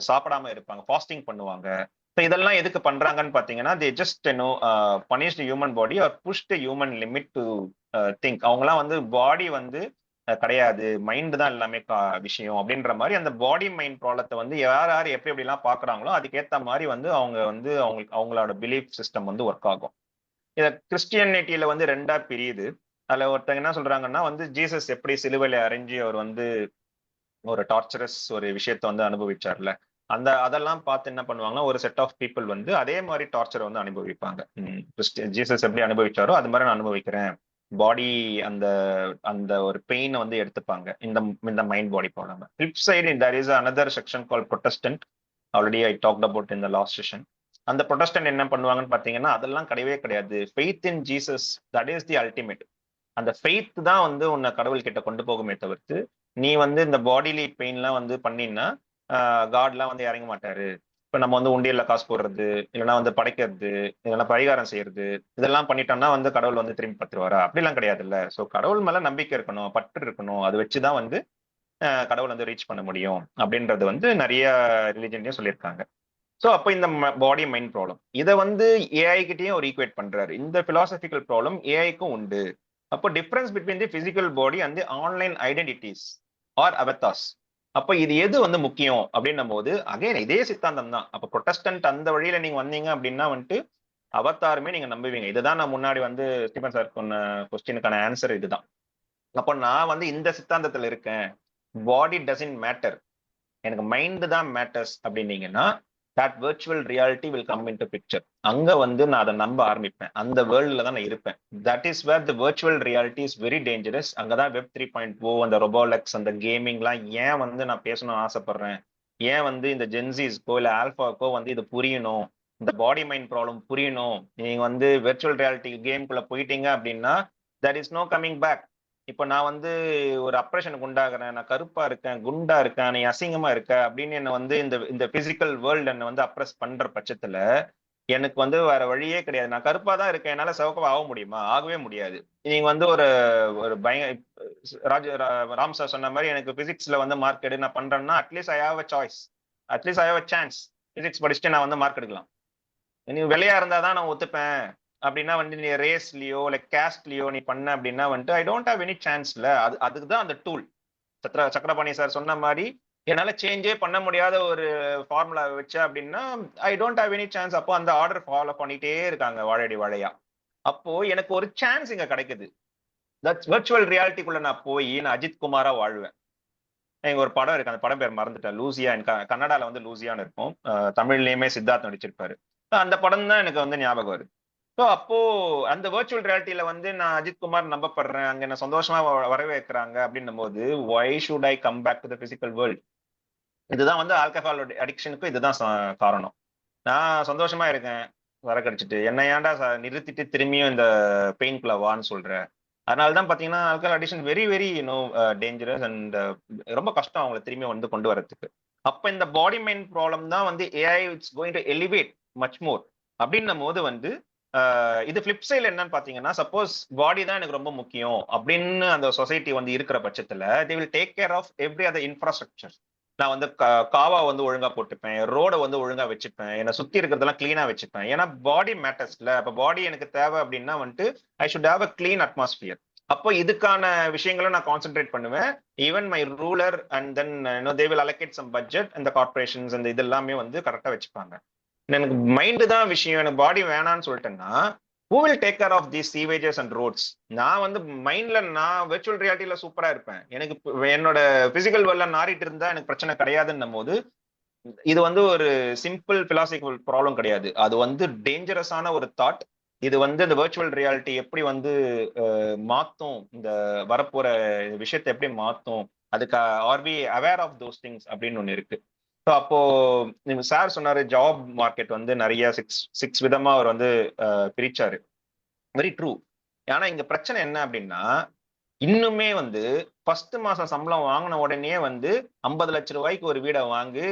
சாப்பிடாம இருப்பாங்க, ஃபாஸ்டிங் பண்ணுவாங்க. ஸோ இதெல்லாம் எதுக்கு பண்றாங்கன்னு பாத்தீங்கன்னா they just punish the human body or push the human limit to think. அவங்கலாம் வந்து பாடி வந்து கிடையாது, மைண்ட் தான் எல்லாமே விஷயம் அப்படின்ற மாதிரி அந்த பாடி மைண்ட் ப்ராப்ளத்தை வந்து யார் யார் எப்படி எப்படிலாம் பாக்குறாங்களோ அதுக்கேற்ற மாதிரி வந்து அவங்க வந்து அவங்களோட பிலீஃப் சிஸ்டம் வந்து ஒர்க் ஆகும். இத கிறிஸ்டியனிட்டியில வந்து ரெண்டா பிரியுது. அதுல ஒருத்தங்க என்ன சொல்றாங்கன்னா வந்து ஜீசஸ் எப்படி சிலுவையில அரைஞ்சி அவர் வந்து ஒரு டார்ச்சரஸ் ஒரு விஷயத்த வந்து அனுபவிச்சார்ல, அந்த அதெல்லாம் பார்த்து என்ன பண்ணுவாங்கன்னா ஒரு செட் ஆஃப் பீப்புள் வந்து அதே மாதிரி டார்ச்சர் வந்து அனுபவிப்பாங்க. ஜீசஸ் எப்படி அனுபவிச்சாரோ அது மாதிரி நான் அனுபவிக்கிறேன், பாடி அந்த அந்த ஒரு பெயினை வந்து எடுத்துப்பாங்க. இந்த இந்த mind body problem. Flip side there is another section call Protestant. Already I talked about in the last session. அந்த ப்ரொட்டஸ்டன்ட் என்ன பண்ணுவாங்கன்னு பாத்தீங்கன்னா அதெல்லாம் கிடையவே கிடையாது, faith in Jesus that is the ultimate. அந்த ஃபெய்த் தான் வந்து உன்னை கடவுள் கிட்ட கொண்டு போகுமே தவிர்த்து நீ வந்து இந்த பாடிலி பெயின்லாம் வந்து பண்ணினா காட்லாம் வந்து இறங்க மாட்டாரு. இப்ப நம்ம வந்து உண்டியல்ல காசு போடுறது, இல்லைன்னா வந்து படைக்கிறது, இல்லைன்னா பரிகாரம் செய்யறது, இதெல்லாம் பண்ணிட்டோம்னா வந்து கடவுள் வந்து திரும்பி பத்துருவாரா? அப்படிலாம் கிடையாதுல்ல. சோ கடவுள் மேல நம்பிக்கை இருக்கணும், பற்று இருக்கணும். அது வச்சுதான் வந்து கடவுள் வந்து ரீச் பண்ண முடியும் அப்படின்றது வந்து நிறைய ரிலிஜன்லயும் சொல்லியிருக்காங்க. சோ அப்ப இந்த பாடி மைண்ட் ப்ராப்ளம் இதை வந்து ஏஐ கிட்டயும் ஒரு ஈக்குவேட் பண்றாரு. இந்த பிலாசபிக்கல் ப்ராப்ளம் ஏஐக்கும் உண்டு. அப்போ difference between the physical body and the online identities or avatars. அப்ப இது எது வந்து முக்கியம் அப்படின்னும் போது அகைன் இதே சித்தாந்தம் தான். அப்ப ப்ரொட்டஸ்டன்ட் அந்த வழியில நீங்க வந்தீங்க அப்படின்னா வந்துட்டு அவத்தாருமே நீங்க நம்புவீங்க. இதுதான் நான் முன்னாடி வந்து ஸ்டீபன் சார் சொன்ன கொஸ்டினுக்கான ஆன்சர் இதுதான். அப்போ நான் வந்து இந்த சித்தாந்தத்துல இருக்கேன். பாடி டசன்ட் மேட்டர், எனக்கு மைண்ட் தான் மேட்டர்ஸ் அப்படின்னீங்கன்னா that virtual reality will come in to picture. அங்க வந்து நான் அதை நம்ப ஆரம்பிப்பேன். அந்த வேர்ல்டுல தான் நான் இருப்பேன். That is where the virtual reality is very dangerous. அங்கதான் Web 3.0 அந்த ரொபோலெக்ஸ் அந்த கேமிங்லாம் ஏன் வந்து நான் பேசணும்னு ஆசைப்படுறேன். ஏன் வந்து இந்த ஜென்சிஸ்க்கோ இல்ல ஆல்பாக்கோ வந்து இது புரியணும், இந்த பாடி மைண்ட் ப்ராப்ளம் புரியணும். நீங்க வந்து வெர்ச்சுவல் ரியாலிட்டி கேம்குள்ள போயிட்டீங்க அப்படின்னா that is no coming back. இப்ப நான் வந்து ஒரு அப்ரேஷனுக்கு உண்டாகிறேன், நான் கருப்பா இருக்கேன், குண்டா இருக்கேன், நீ அசிங்கமா இருக்க அப்படின்னு என்ன வந்து இந்த இந்த பிசிக்கல் வேர்ல்டு என்ன வந்து அப்ரஸ் பண்ற பட்சத்துல எனக்கு வந்து வேற வழியே கிடையாது. நான் கருப்பா தான் இருக்கேன், என்னால சிவப்பா ஆக முடியுமா? ஆகவே முடியாது. நீங்க வந்து ஒரு ஒரு ராம் சார் சொன்ன மாதிரி எனக்கு பிசிக்ஸ்ல வந்து மார்க் எடு நான் பண்றேன்னா at least I have a choice, at least I have a chance. Physics படிச்சுட்டு நான் வந்து மார்க் எடுக்கலாம். நீ வெள்ளையா இருந்தா தான் நான் ஒத்துப்பேன் அப்படின்னா வந்து நீ ரேஸ்லயோ இல்ல கேஸ்ட்லயோ நீ பண்ண அப்படின்னா வந்துட்டு ஐ டோன்ட் ஹேவ் எனி சான்ஸ்ல. அதுக்கு தான் அந்த டூல். சக்கரபாணி சார் சொன்ன மாதிரி என்னால சேஞ்சே பண்ண முடியாத ஒரு ஃபார்முலா வச்ச அப்படின்னா I don't have any chance. அப்போ அந்த ஆர்டர் ஃபாலோ பண்ணிட்டே இருக்காங்க வாழையடி வாழையா. அப்போ எனக்கு ஒரு சான்ஸ் இங்க கிடைக்குது. தட்ஸ் வெர்ச்சுவல் ரியாலிட்டிக்குள்ள நான் போய் நான் அஜித் குமாரா வாழ்வேன். எங்க ஒரு படம் இருக்கு, அந்த படம் பேர் மறந்துட்டேன். லூசியா, கன்னடால வந்து லூசியான்னு இருக்கும். தமிழ்லயுமே சித்தார்த் நடிச்சிருப்பாரு. அந்த படம் தான் எனக்கு வந்து ஞாபகம் வருது. ஸோ அப்போ அந்த வெர்ச்சுவல் ரியாலிட்டியில வந்து நான் அஜித் குமார் நம்பப்படுறேன், அங்க என்ன சந்தோஷமா வரவேற்கிறாங்க அப்படின்னும் போது why should I come back to the physical world? இதுதான் வந்து ஆல்கஹால் அடிக்ஷனுக்கும் இதுதான் காரணம். நான் சந்தோஷமா இருக்கேன் வர கிடைச்சிட்டு, என்ன ஏன்டா நிறுத்திட்டு திரும்பியும் இந்த பெயின்குள்ள வான்னு சொல்றேன். அதனால தான் பாத்தீங்கன்னா alcohol addiction very very dangerous and ரொம்ப கஷ்டம் அவங்களை திரும்பி வந்து கொண்டு வரதுக்கு. அப்ப இந்த பாடி மைண்ட் ப்ராப்ளம் தான் வந்து AI it's going to elevate much more அப்படின்னும் போது வந்து இது பிளிப் சைட்ல என்னன்னு பாத்தீங்கன்னா சப்போஸ் பாடி தான் எனக்கு ரொம்ப முக்கியம் அப்படின்னு அந்த சொசைட்டி வந்து இருக்கிற பட்சத்துல they will take care of every other infrastructure. நான் வந்து காவா வந்து ஒழுங்கா போட்டுப்பேன், ரோட வந்து ஒழுங்கா வச்சுப்பேன், என்னை சுத்தி இருக்கிறதெல்லாம் கிளீனா வச்சுப்பேன். ஏன்னா பாடி மேட்டர்ஸ்ல. அப்ப பாடி எனக்கு தேவை அப்படின்னா வந்துட்டு I should have a clean atmosphere. அப்போ இதுக்கான விஷயங்களை நான் கான்சென்ட்ரேட் பண்ணுவேன். Even my ruler and then they will allocate some budget. இந்த கார்பரேஷன்ஸ் இந்த இது எல்லாமே வந்து கரெக்டா வச்சுப்பாங்க. எனக்கு மைண்டு தான் விஷயம், எனக்கு பாடி வேணான்னு சொல்லிட்டேன்னா who will take care of these siewages and roads? நான் வந்து மைண்ட்ல நான் வெர்ச்சுவல் ரியாலிட்டியில சூப்பரா இருப்பேன். எனக்கு என்னோட பிசிக்கல் வேர்ல்ட்ல நாறிட்டு இருந்தா எனக்கு பிரச்சனை கிடையாதுன்னும் போது இது வந்து ஒரு சிம்பிள் பிலாசபிக்கல் ப்ராப்ளம் கிடையாது. அது வந்து டேஞ்சரஸான ஒரு தாட். இது வந்து இந்த வெர்ச்சுவல் ரியாலிட்டி எப்படி வந்து மாத்தும், இந்த வரப்போற விஷயத்தை எப்படி மாத்தும், அதுக்கு are we aware of those things அப்படின்னு ஒண்ணு இருக்கு. ஸோ அப்போ நீங்க சார் சொன்னாரு ஜாப் மார்க்கெட் வந்து நிறைய சிக்ஸ் சிக்ஸ் விதமா அவர் வந்து பிரிச்சாரு. Very true. ஆனா இங்க பிரச்சனை என்ன அப்படின்னா இன்னுமே வந்து ஃபர்ஸ்ட் மாசம் சம்பளம் வாங்கின உடனே வந்து 50 லட்சம் ரூபாய்க்கு ஒரு வீடை வாங்கு,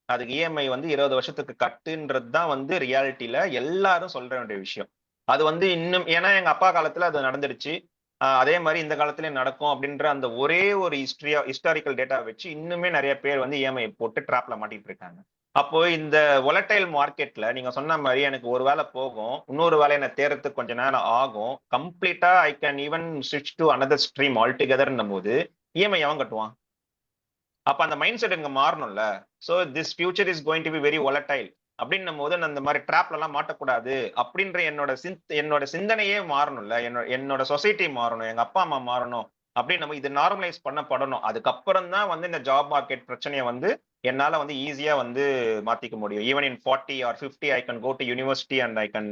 அதுக்கு இஎம்ஐ வந்து 20 வருஷத்துக்கு கட்டுன்றது தான் வந்து ரியாலிட்டியில எல்லாரும் சொல்ற வேண்டிய விஷயம். அது வந்து இன்னும் ஏன்னா எங்க அப்பா காலத்துல அது நடந்துருச்சு. அதே மாதிரி இந்த காலத்திலயும் நடக்கும் அப்படின்ற அந்த ஒரே ஒரு ஹிஸ்டாரிக்கல் டேட்டா வச்சு இன்னுமே நிறைய பேர் வந்து இஎம்ஐ போட்டு ட்ராப்ல மாட்டிட்டு இருக்காங்க. அப்போ இந்த ஒலட்டைல் மார்க்கெட்ல நீங்க சொன்ன மாதிரி எனக்கு ஒரு வேலை போகும், இன்னொரு வேலை என்ன தேர்றதுக்கு கொஞ்ச நேரம் ஆகும், கம்ப்ளீட்டா ஐ கேன் ஈவன் ஸ்விட்ச் டு அனதர் ஸ்ட்ரீம் ஆல் டுகெதர்ன்னும் போது இஎம்ஐ எவன் கட்டுவான்? அப்ப அந்த மைண்ட் செட் இங்க மாறணும்ல. So this future is going to be very volatile அப்படின்னும் போது நான் இந்த மாதிரி ட்ராப்ல எல்லாம் மாட்டக்கூடாது அப்படின்ற என்னோட சிந்தனையே மாறணும்ல. என்னோட சொசைட்டி மாறணும், எங்க அப்பா அம்மா மாறணும் அப்படின்னு நம்ம இது நார்மலைஸ் பண்ணப்படணும். அதுக்கப்புறம் தான் வந்து இந்த ஜாப் மார்க்கெட் பிரச்சனையை வந்து என்னால வந்து ஈஸியா வந்து மாத்திக்க முடியும். Even in 40 or 50 I can go to university and I can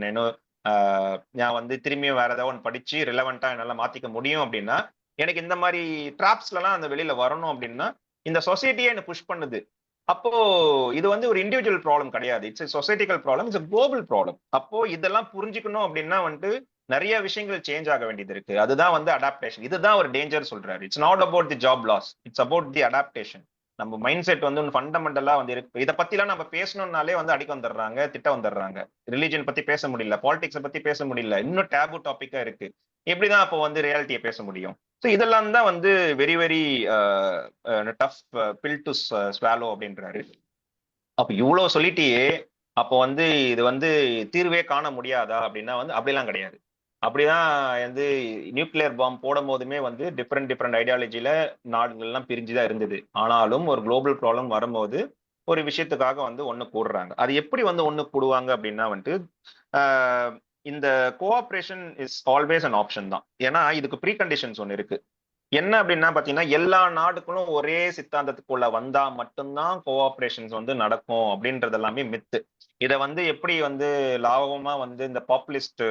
நான் வந்து திரும்பியும் வேற ஏதாவது ஒன்று படிச்சு ரிலவெண்டா என்னால மாத்திக்க முடியும் அப்படின்னா எனக்கு இந்த மாதிரி ட்ராப்ஸ்ல எல்லாம் அந்த வெளியில வரணும் அப்படின்னா இந்த சொசைட்டியே என்ன புஷ் பண்ணுது. அப்போ இது வந்து ஒரு இண்டிவிஜுவல் ப்ராப்ளம் கிடையாது, it's societal problem, it's global problem. அப்போ இதெல்லாம் புரிஞ்சுக்கணும் அப்படின்னா வந்துட்டு நிறைய விஷயங்கள் சேஞ்ச் ஆக வேண்டியது இருக்கு. அதுதான் வந்து அடாப்டேஷன். இதுதான் ஒரு டேஞ்சர் சொல்றாரு. It's not about the job loss, it's about the adaptation. நம்ம மைண்ட் செட் வந்து ஃபண்டமெண்டலா வந்து இருக்கு. இதை பத்திலாம் நம்ம பேசணும்னாலே வந்து அடிக்க வந்துடுறாங்க, திட்ட வந்துடுறாங்க. ரிலீஜன் பத்தி பேச முடியல, பாலிடிக்ஸை பத்தி பேச முடியல, இன்னும் டேபு டாபிக்கா இருக்கு. எப்படிதான் அப்போ வந்து ரியாலிட்டியை பேச முடியும்? ஸோ இதெல்லாம் தான் வந்து very very tough bill to swallow அப்படின்றாரு. அப்ப இவ்வளவு சொல்லிட்டியே, அப்போ வந்து இது வந்து தீர்வே காண முடியாதா அப்படின்னா வந்து அப்படிலாம் கிடையாது. அப்படிதான் வந்து நியூக்ளியர் பாம் போடும் போதுமே வந்து டிஃப்ரெண்ட் டிஃப்ரெண்ட் ஐடியாலஜில நாடுகள்லாம் பிரிஞ்சுதான் இருந்தது. ஆனாலும் ஒரு குளோபல் ப்ராப்ளம் வரும்போது ஒரு விஷயத்துக்காக வந்து ஒண்ணு கூடுறாங்க. அது எப்படி வந்து ஒண்ணு கூடுவாங்க அப்படின்னா வந்துட்டு ஆஹ் இந்த cooperation is always an option தான். ஏன்னா இதுக்கு ப்ரீ கண்டிஷன்ஸ் ஒன்று இருக்கு. என்ன அப்படின்னா பாத்தீங்கன்னா எல்லா நாடுகளும் ஒரே சித்தாந்தத்துக்குள்ள வந்தா மட்டும்தான் கோஆபரேஷன்ஸ் வந்து நடக்கும் அப்படின்றது எல்லாமே மித்து. இதை வந்து எப்படி வந்து லாபமா வந்து இந்த பாப்புலிஸ்ட்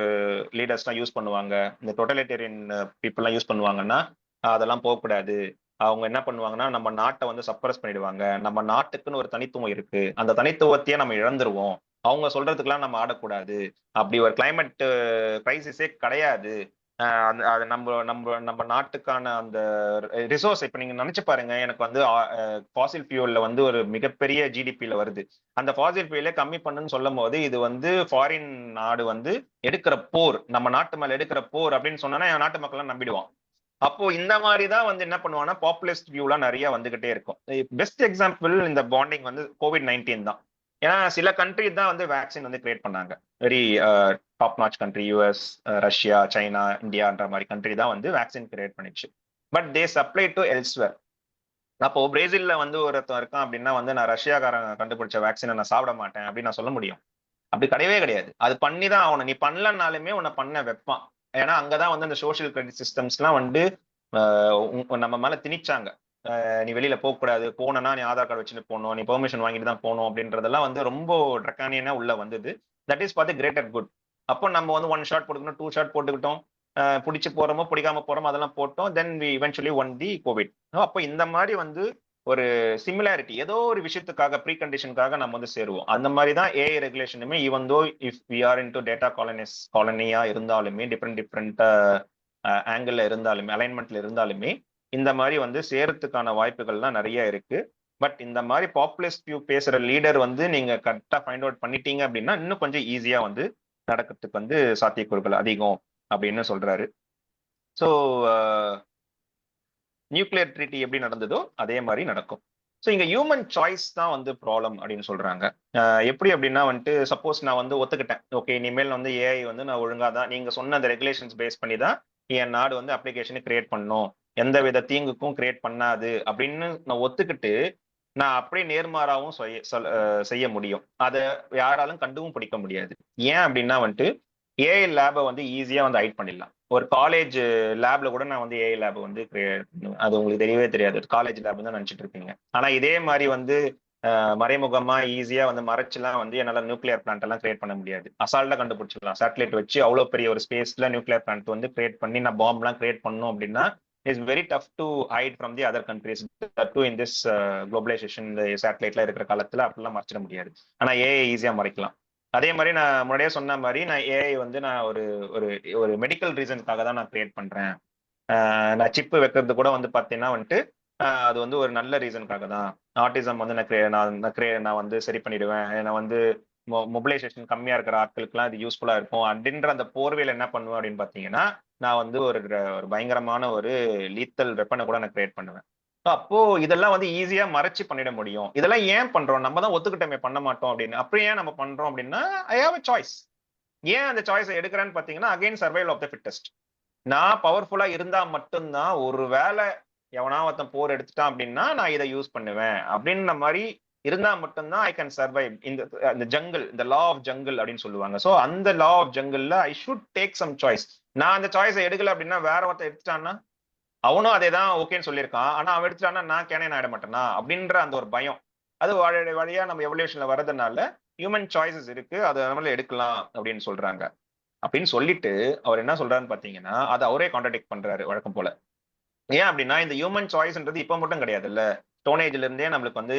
லீடர்ஸ் எல்லாம் யூஸ் பண்ணுவாங்க, இந்த டோட்டலிட்டேரியன் பீப்புள் எல்லாம் யூஸ் பண்ணுவாங்கன்னா அதெல்லாம் போகக்கூடாது. அவங்க என்ன பண்ணுவாங்கன்னா நம்ம நாட்டை வந்து சப்ரஸ் பண்ணிடுவாங்க. நம்ம நாட்டுக்குன்னு ஒரு தனித்துவம் இருக்கு, அந்த தனித்துவத்தையே நம்ம இழந்துருவோம், அவங்க சொல்றதுக்கெல்லாம் நம்ம ஆடக்கூடாது, அப்படி ஒரு கிளைமேட் கிரைசிஸே கிடையாது. அது நம்ம நம்ம நம்ம நாட்டுக்கான அந்த ரிசோர்ஸ் இப்ப நீங்க நினைச்சு பாருங்க. எனக்கு வந்து ஃபாசில் ஃபியூல்ல வந்து ஒரு மிகப்பெரிய ஜிடிபில வருது. அந்த ஃபாசில் ஃபியூலே கம்மி பண்ணுன்னு சொல்லும் போது இது வந்து ஃபாரின் நாடு வந்து எடுக்கிற போர், நம்ம நாட்டு மேல எடுக்கிற போர் அப்படின்னு சொன்னா என் நாட்டு மக்கள் நம்பிடுவான். அப்போ இந்த மாதிரி தான் வந்து என்ன பண்ணுவாங்கன்னா பாப்புலிஸ்ட் வியூலாம் நிறைய வந்துகிட்டே இருக்கும். பெஸ்ட் எக்ஸாம்பிள் இந்த பாண்டிங் வந்து கோவிட்-19 தான். ஏன்னா சில கண்ட்ரி தான் வந்து வேக்சின் வந்து கிரியேட் பண்ணாங்க. Very top notch country, US, Russia, China, இந்தியான்ற மாதிரி கண்ட்ரி தான் வந்து வேக்சின் கிரியேட் பண்ணிச்சு. But they supply to elsewhere. அப்போ பிரேசில்ல வந்து ஒருத்தன் இருக்கான் அப்படின்னா வந்து நான் ரஷ்யாக்காரன் கண்டுபிடிச்ச வேக்சினை நான் சாப்பிட மாட்டேன் அப்படின்னு நான் சொல்ல முடியும்? அப்படி கிடையவே கிடையாது. அது பண்ணி தான் ஆகணும். நீ பண்ணலனாலுமே உன்னை பண்ண வைப்பான். ஏன்னா அங்கதான் வந்து அந்த சோஷியல் கிரெடிட் சிஸ்டம்ஸ்லாம் வந்து நம்ம மேல திணிச்சாங்க. நீ வெளியில போக கூடாது, போனா நீ ஆதார் கார்டு வச்சுட்டு போகணும், நீ பெர்மிஷன் வாங்கிட்டு தான் போகணும் அப்படின்றதெல்லாம் வந்து ரொம்ப ட்ரக்கானியனா உள்ள வந்தது. That is for the greater good. அப்போ நம்ம வந்து 1 ஷாட் போட்டுக்கணும், 2 ஷாட் போட்டுக்கிட்டோம், பிடிச்சு போறோமோ பிடிக்காம போறோமோ அதெல்லாம் போட்டோம். Then we eventually won the COVID. அப்போ இந்த மாதிரி வந்து ஒரு சிமிலாரிட்டி ஏதோ ஒரு விஷயத்துக்காக ப்ரீ கண்டிஷனுக்காக நம்ம வந்து சேருவோம். அந்த மாதிரி தான் ஏஐ ரெகுலேஷனுமே. Even though if we are into data காலனியா இருந்தாலுமே, டிஃப்ரெண்ட் டிஃப்ரெண்ட் ஆங்கிள் இருந்தாலுமே, அலைன்மெண்ட்ல இருந்தாலுமே இந்த மாதிரி வந்து சேரத்துக்கான வாய்ப்புகள்லாம் நிறைய இருக்கு. பட் இந்த மாதிரி பாப்புலிஸ்ட் வியூ பேசுற லீடர் வந்து நீங்க கரெக்டா ஃபைண்ட் அவுட் பண்ணிட்டீங்க அப்படின்னா இன்னும் கொஞ்சம் ஈஸியா வந்து நடக்கிறதுக்கு வந்து சாத்தியக்கூறுகள் அதிகம் அப்படின்னு சொல்றாரு. ஸோ நியூக்ளியர் ட்ரீட்டி எப்படி நடந்ததோ அதே மாதிரி நடக்கும். ஸோ இங்க ஹியூமன் சாய்ஸ் தான் வந்து ப்ராப்ளம் அப்படின்னு சொல்றாங்க. எப்படி அப்படின்னா வந்துட்டு சப்போஸ் நான் வந்து ஒத்துக்கிட்டேன், ஓகே இனிமேல் வந்து ஏஐ வந்து நான் ஒழுங்கா தான் நீங்க சொன்ன அந்த ரெகுலேஷன்ஸ் பேஸ் பண்ணி தான் என் நாடு வந்து அப்ளிகேஷனை கிரியேட் பண்ணும், எந்த வித தீங்குக்கும் கிரியேட் பண்ணாது அப்படின்னு நான் ஒத்துக்கிட்டு நான் அப்படியே நேர்மாறாவும் செய்ய முடியும். அதை யாராலும் கண்டுவும் பிடிக்க முடியாது. ஏன் அப்படின்னா வந்துட்டு ஏஐ லேபை வந்து ஈஸியா வந்து ஹைட் பண்ணிடலாம். ஒரு காலேஜ் லேப்ல கூட நான் வந்து ஏஐ லேப் வந்து கிரியேட் பண்ணுவேன். அது உங்களுக்கு தெரியவே தெரியாது, காலேஜ் லேப் தான் நினைச்சிட்டு இருப்பீங்க. ஆனா இதே மாதிரி வந்து மறைமுகமா ஈஸியா வந்து மறைச்சுலாம் வந்து என்னால நியூக்ளியர் பிளான்ட் எல்லாம் கிரியேட் பண்ண முடியாது. அசால்ட்டா கண்டுபிடிச்சிடலாம். சேட்டலைட் வச்சு அவ்வளவு பெரிய ஒரு ஸ்பேஸ்ல நியூக்ளியர் பிளான்ட் வந்து கிரியேட் பண்ணி நான் பாம்பு எல்லாம் கிரியேட் பண்ணணும் அப்படின்னா it's very tough to hide from the other countries. To in this globalisation, இந்த சேட்டலைட்ல இருக்கிற காலத்துல அப்படிலாம் மறைச்சிட முடியாது. ஆனா ஏஐ ஈஸியா மறைக்கலாம். அதே மாதிரி நான் முன்னாடியே சொன்ன மாதிரி நான் ஏஐ வந்து நான் ஒரு ஒரு ஒரு மெடிக்கல் ரீசனுக்காக தான் நான் கிரியேட் பண்றேன். நான் சிப்பு வைக்கிறது கூட வந்து பாத்தீங்கன்னா வந்துட்டு அது வந்து ஒரு நல்ல ரீசனுக்காக தான். ஆட்டிசம் வந்து நான் வந்து சரி பண்ணிடுவேன், நான் வந்து மொபிலைசேஷன் கம்மியா இருக்கிற ஆட்களுக்குலாம் இது யூஸ்ஃபுல்லா இருக்கும் அப்படின்ற அந்த போர்வையில் என்ன பண்ணுவேன் அப்படின்னு பாத்தீங்கன்னா நான் வந்து ஒரு ஒரு பயங்கரமான ஒரு லீத்தல் வெப்பனை கூட நான் கிரியேட் பண்ணுவேன். அப்போ இதெல்லாம் வந்து ஈஸியா மறைச்சு பண்ணிட முடியும். இதெல்லாம் ஏன் பண்றோம்? நம்ம தான் ஒத்துக்கிட்டோமே பண்ண மாட்டோம் அப்படின்னு. அப்படி ஏன் நம்ம பண்றோம் அப்படின்னா ஐ ஹாவ் அ சாய்ஸ். ஏன் அந்த சாய்ஸை எடுக்கிறேன்னு பாத்தீங்கன்னா again survival of the fittest. நான் பவர்ஃபுல்லா இருந்தா மட்டும்தான், ஒரு வேலை எவனா ஒருத்தன் போர் எடுத்துட்டான் அப்படின்னா நான் இதை யூஸ் பண்ணுவேன் அப்படின்ற மாதிரி இருந்தா மட்டும்தான் ஐ கேன் சர்வைவ் இந்த ஜங்கிள், இந்த லா ஆஃப் ஜங்கிள் அப்படின்னு சொல்லுவாங்க. ஸோ அந்த லா ஆஃப் ஜங்கிள்ல I should take some choice. நான் அந்த சாய்ஸை எடுக்கல அப்படின்னா வேற ஒருத்தன் எடுத்துட்டான்னா அவனும் அதே தான் ஓகேன்னு சொல்லியிருக்கான், ஆனா அவன் எடுத்துட்டான்னா நான் கேனே ஆயிட மாட்டேனா அப்படின்ற அந்த ஒரு பயம். அது வழியா நம்ம எவல்யூஷன்ல வர்றதுனால ஹியூமன் சாய்ஸஸ் இருக்கு, அது நம்மள எடுக்கலாம் அப்படின்னு சொல்றாங்க. அப்படின்னு சொல்லிட்டு அவர் என்ன சொல்றாருன்னு பாத்தீங்கன்னா அதை அவரே கான்ட்ராடிக்ட் பண்றாரு வழக்கம் போல. ஏன் அப்படின்னா இந்த ஹியூமன் சாய்ஸ்ன்றது இப்ப மட்டும் கிடையாது இல்ல, ஸ்டோனேஜ்ல இருந்தே நம்மளுக்கு வந்து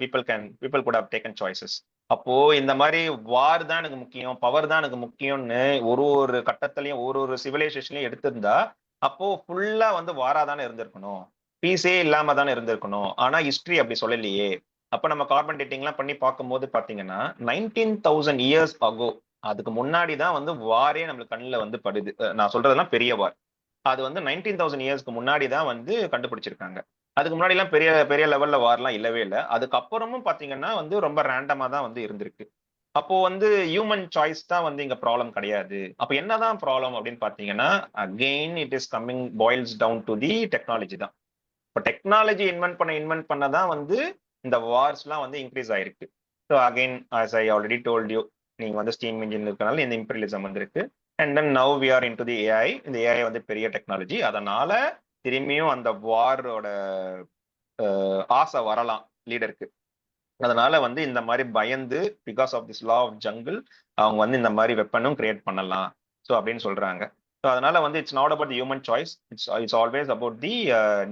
people could have taken choices. அப்போ இந்த மாதிரி வார் தான் எனக்கு முக்கியம், பவர் தான் எனக்கு முக்கியம்னு ஒரு ஒரு கட்டத்திலையும் ஒரு ஒரு சிவிலைசேஷன்லயும் எடுத்திருந்தா அப்போ ஃபுல்லா வந்து வாரா தானே இருந்திருக்கணும். பீஸே இல்லாம தானே இருந்திருக்கணும். ஆனா ஹிஸ்டரி அப்படி சொல்லலையே. அப்ப நம்ம கார்பன் டேட்டிங் எல்லாம் பண்ணி பார்க்கும்போது பாத்தீங்கன்னா 19,000 இயர்ஸ் அகோ, அதுக்கு முன்னாடி தான் வந்து வாரே நம்மளுக்கு கண்ணுல வந்து படுது. நான் சொல்றதெல்லாம் பெரிய வார். அது வந்து 19,000 இயர்ஸ்க்கு முன்னாடி தான் வந்து கண்டுபிடிச்சிருக்காங்க. அதுக்கு முன்னாடி எல்லாம் பெரிய பெரிய லெவல்ல வார்லாம் இல்லவே இல்ல. அதுக்கப்புறமும் பாத்தீங்கன்னா வந்து ரொம்ப ரேண்டமா தான் வந்து இருந்திருக்கு. அப்போ வந்து ஹியூமன் சாய்ஸ் தான் வந்து இங்க ப்ராப்ளம் கிடையாது. அப்ப என்னதான் ப்ராப்ளம் அப்படின்னு பாத்தீங்கன்னா, again it is coming boils down to the technology தான். இப்போ டெக்னாலஜி இன்வென்ட் பண்ண தான் வந்து இந்த வார்ஸ்லாம் வந்து இன்க்ரீஸ் ஆயிருக்கு. So again as I already told you, நீங்க வந்து ஸ்டீம் இன்ஜின் இருக்கனால இந்த இம்பீரியலிசம் வந்திருக்கு. And then now we are into the AI. இந்த ஏஐ வந்து பெரிய டெக்னாலஜி. அதனால திரும்பியும் அந்த வாரோட ஆசை வரலாம் லீடருக்கு. அதனால வந்து இந்த மாதிரி பயந்து because of this law of jungle அவங்க வந்து இந்த மாதிரி வெப்பனும் கிரியேட் பண்ணலாம். ஸோ அப்படின்னு சொல்றாங்க. ஸோ அதனால வந்து it's not about human choice, it's always about the